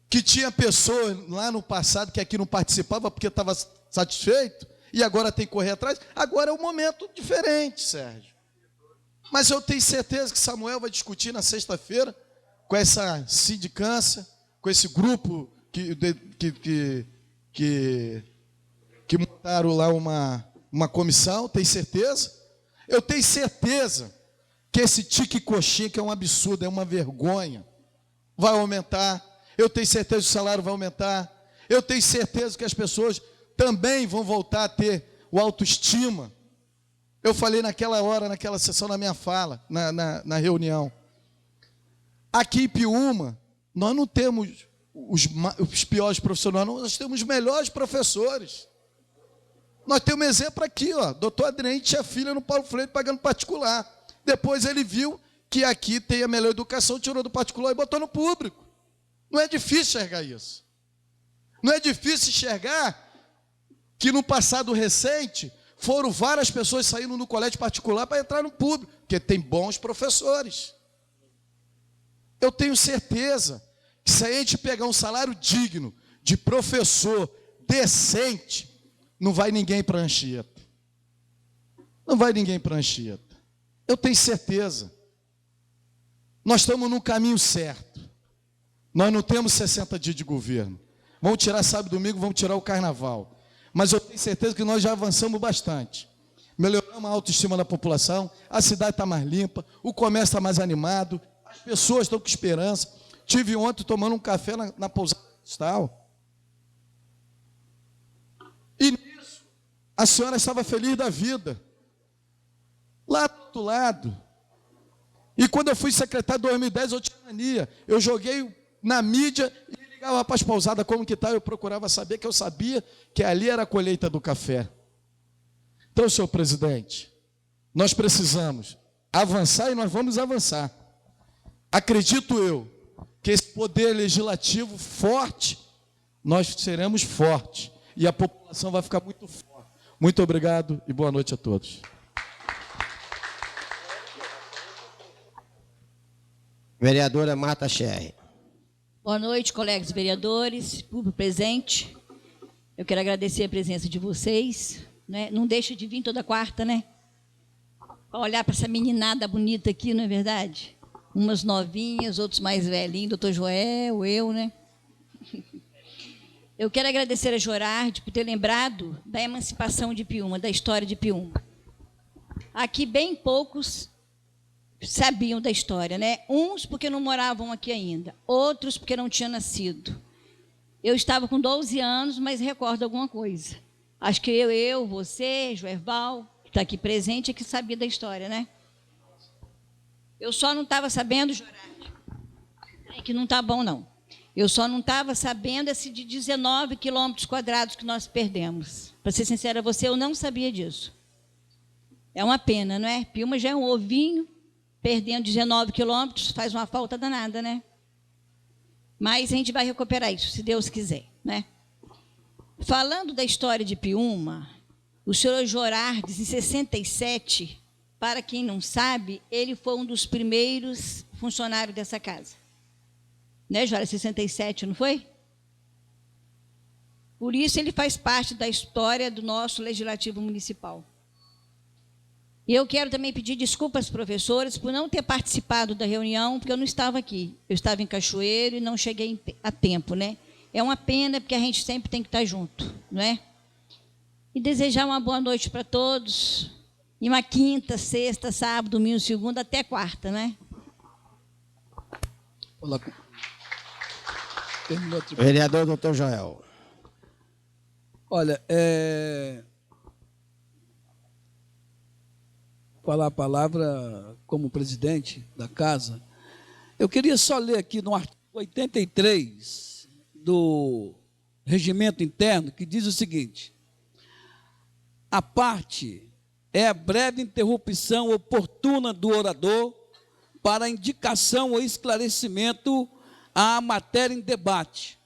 [SPEAKER 13] que tinha pessoas lá no passado que aqui não participava porque estava satisfeito e agora tem que correr atrás, agora é um momento diferente, Sérgio. Mas eu tenho certeza que Samuel vai discutir na sexta-feira com essa sindicância, com esse grupo que montaram lá uma comissão, tenho certeza. Eu tenho certeza que esse tique coxinha, que é um absurdo, é uma vergonha, vai aumentar. Eu tenho certeza que o salário vai aumentar. Eu tenho certeza que as pessoas também vão voltar a ter o autoestima. Eu falei naquela hora, naquela sessão, na minha fala, na reunião. Aqui em Piúma, nós não temos os piores profissionais, nós temos os melhores professores. Nós temos um exemplo aqui, ó, doutor Adrien tinha filha no Paulo Freire pagando particular. Depois ele viu que aqui tem a melhor educação, tirou do particular e botou no público. Não é difícil enxergar isso. Não é difícil enxergar que no passado recente foram várias pessoas saindo no colégio particular para entrar no público, porque tem bons professores. Eu tenho certeza que se a gente pegar um salário digno de professor decente, não vai ninguém para Anchieta. Não vai ninguém para Anchieta. Eu tenho certeza. Nós estamos no caminho certo. Nós não temos 60 dias de governo. Vamos tirar sábado e domingo, vamos tirar o carnaval. Mas eu tenho certeza que nós já avançamos bastante. Melhoramos a autoestima da população, a cidade está mais limpa, o comércio está mais animado, as pessoas estão com esperança. Tive ontem tomando um café na pousada cristal. E nisso, a senhora estava feliz da vida. Lá do outro lado. E quando eu fui secretário em 2010, eu tinha mania. Eu joguei na mídia e ligava para as pousadas como que está. Eu procurava saber, que eu sabia que ali era a colheita do café. Então, senhor presidente, nós precisamos avançar e nós vamos avançar. Acredito eu que esse poder legislativo forte, nós seremos fortes. E a população vai ficar muito forte. Muito obrigado e boa noite a todos.
[SPEAKER 6] Vereadora Marta Scherrer.
[SPEAKER 14] Boa noite, colegas vereadores, público presente. Eu quero agradecer a presença de vocês. Né? Não deixa de vir toda quarta, né? Para olhar para essa meninada bonita aqui, não é verdade? Umas novinhas, outros mais velhinhos, doutor Joel, eu, né? Eu quero agradecer a Jorardi por ter lembrado da emancipação de Piúma, da história de Piúma. Aqui bem poucos sabiam da história, né? Uns porque não moravam aqui ainda, outros porque não tinham nascido. Eu estava com 12 anos, mas recordo alguma coisa. Acho que você, Joerval, que está aqui presente, é que sabia da história, né? Eu só não estava sabendo, Jorardi, é que não está bom, não. Eu só não estava sabendo esse de 19 quilômetros quadrados que nós perdemos. Para ser sincera a você, eu não sabia disso. É uma pena, não é? Piúma já é um ovinho, perdendo 19 quilômetros, faz uma falta danada, né? Mas a gente vai recuperar isso, se Deus quiser, né? Falando da história de Piúma, o senhor Jorardes, em 67, para quem não sabe, ele foi um dos primeiros funcionários dessa casa. Né, Jorardes? 67, não foi? Por isso ele faz parte da história do nosso Legislativo Municipal. E eu quero também pedir desculpas aos professores por não ter participado da reunião, porque eu não estava aqui. Eu estava em Cachoeiro e não cheguei a tempo, né? É uma pena, porque a gente sempre tem que estar junto, não é? E desejar uma boa noite para todos. E uma quinta, sexta, sábado, domingo, segunda, até quarta, né?
[SPEAKER 1] Olá.
[SPEAKER 6] Vereador doutor Joel.
[SPEAKER 1] Olha, falar a palavra como presidente da casa, eu queria só ler aqui no artigo 83 do regimento interno, que diz o seguinte: a parte é a breve interrupção oportuna do orador para indicação ou esclarecimento à matéria em debate,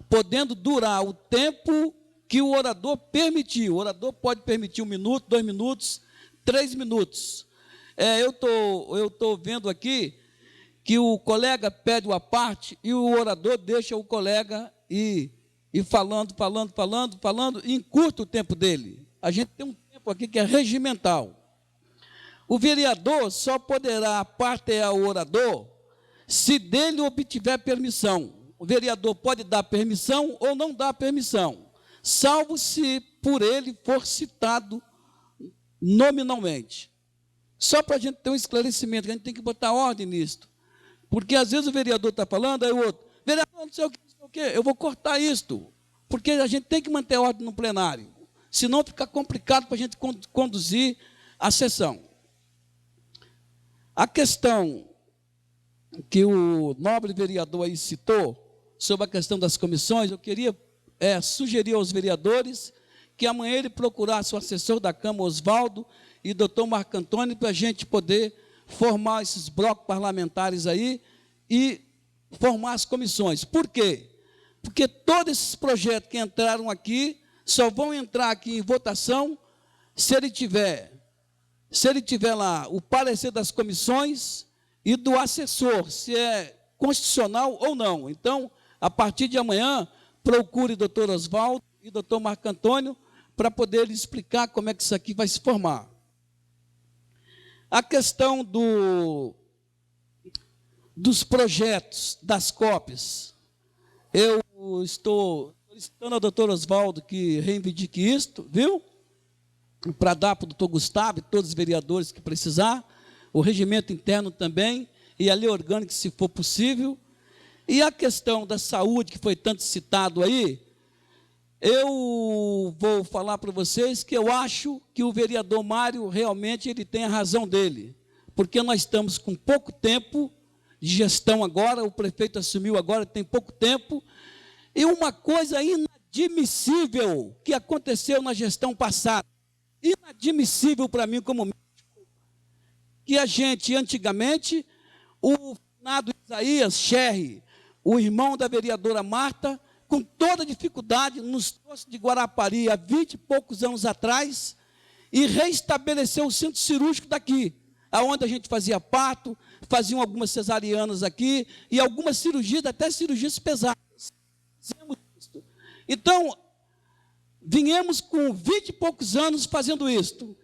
[SPEAKER 1] podendo durar o tempo que o orador permitir. O orador pode permitir 1 minuto, 2 minutos, 3 minutos. Eu tô vendo aqui que o colega pede uma parte e o orador deixa o colega ir falando, e encurta o tempo dele. A gente tem um tempo aqui que é regimental. O vereador só poderá partear o orador se dele obtiver permissão. O vereador pode dar permissão ou não dar permissão, salvo se por ele for citado nominalmente. Só para a gente ter um esclarecimento, que a gente tem que botar ordem nisto. Porque às vezes o vereador está falando, aí o outro, vereador, não sei o que, eu vou cortar isto, porque a gente tem que manter ordem no plenário, senão fica complicado para a gente conduzir a sessão. A questão que o nobre vereador aí citou, sobre a questão das comissões, eu queria sugerir aos vereadores que amanhã ele procurasse o assessor da Câmara, Oswaldo, e o doutor Marco Antônio, para a gente poder formar esses blocos parlamentares aí e formar as comissões. Por quê? Porque todos esses projetos que entraram aqui só vão entrar aqui em votação se ele tiver lá o parecer das comissões e do assessor, se é constitucional ou não. Então, a partir de amanhã, procure o doutor Oswaldo e o doutor Marco Antônio para poder explicar como é que isso aqui vai se formar. A questão dos projetos, das COPs, eu estou solicitando ao doutor Oswaldo que reivindique isto, viu? Para dar para o doutor Gustavo e todos os vereadores que precisar, o regimento interno também, e a lei orgânica, se for possível. E a questão da saúde, que foi tanto citado aí, eu vou falar para vocês que eu acho que o vereador Mário realmente ele tem a razão dele, porque nós estamos com pouco tempo de gestão agora, o prefeito assumiu agora, tem pouco tempo, e uma coisa inadmissível que aconteceu na gestão passada, inadmissível para mim como médico, que a gente, antigamente, o finado Isaías Scherri, o irmão da vereadora Marta, com toda dificuldade, nos trouxe de Guarapari há 20 e poucos anos atrás e reestabeleceu o centro cirúrgico daqui, aonde a gente fazia parto, faziam algumas cesarianas aqui e algumas cirurgias, até cirurgias pesadas. Então, viemos com 20 e poucos anos fazendo isto.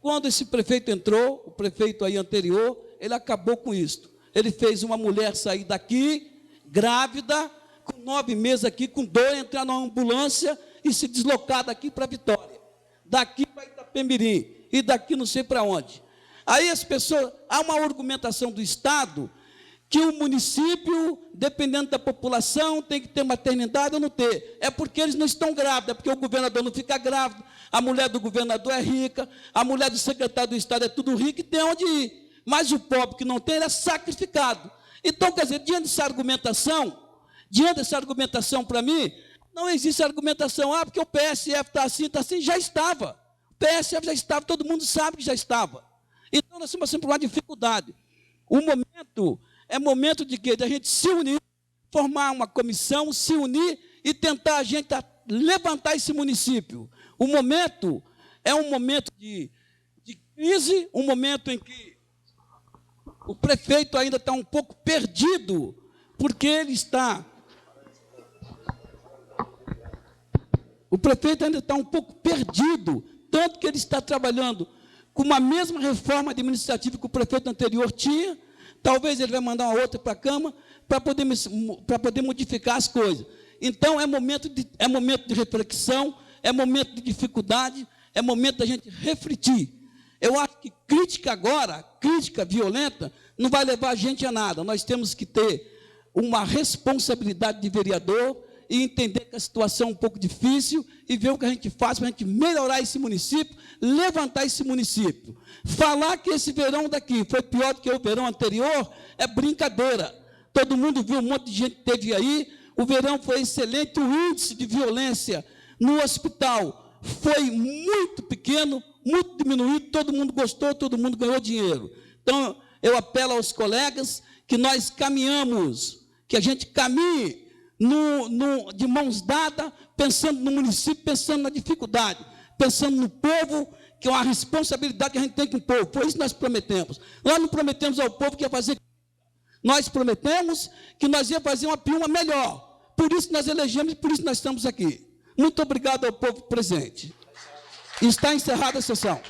[SPEAKER 1] Quando esse prefeito entrou, o prefeito aí anterior, ele acabou com isto. Ele fez uma mulher sair daqui, grávida, com 9 meses aqui, com dor, entrar na ambulância e se deslocar daqui para Vitória, daqui para Itapemirim, e daqui não sei para onde. Aí as pessoas, há uma argumentação do Estado que o município, dependendo da população, tem que ter maternidade ou não ter. É porque eles não estão grávidos, é porque o governador não fica grávido, a mulher do governador é rica, a mulher do secretário do Estado é tudo rica e tem onde ir. Mas o pobre que não tem, ele é sacrificado. Então, quer dizer, diante dessa argumentação para mim, não existe argumentação, porque o PSF está assim, já estava. O PSF já estava, todo mundo sabe que já estava. Então, nós temos sempre uma dificuldade. O momento é momento de quê? De a gente se unir, formar uma comissão, se unir e tentar a gente levantar esse município. O momento é um momento de crise, um momento em que o prefeito ainda está um pouco perdido, porque ele está... O prefeito ainda está um pouco perdido, tanto que ele está trabalhando com uma mesma reforma administrativa que o prefeito anterior tinha. Talvez ele vai mandar uma outra para a Câmara para poder modificar as coisas. Então, é momento de reflexão, é momento de dificuldade, é momento da gente refletir. Eu acho que crítica agora, crítica violenta, não vai levar a gente a nada. Nós temos que ter uma responsabilidade de vereador e entender que a situação é um pouco difícil e ver o que a gente faz para a gente melhorar esse município, levantar esse município. Falar que esse verão daqui foi pior do que o verão anterior é brincadeira. Todo mundo viu, um monte de gente teve aí, o verão foi excelente, o índice de violência no hospital foi muito pequeno, muito diminuído, todo mundo gostou, todo mundo ganhou dinheiro. Então, eu apelo aos colegas que nós caminhamos, que a gente caminhe de mãos dadas, pensando no município, pensando na dificuldade, pensando no povo, que é uma responsabilidade que a gente tem com o povo. Foi isso que nós prometemos. Nós não prometemos ao povo que ia fazer. Nós prometemos que nós ia fazer uma Piúma melhor. Por isso nós elegemos e por isso nós estamos aqui. Muito obrigado ao povo presente. Está encerrada a sessão.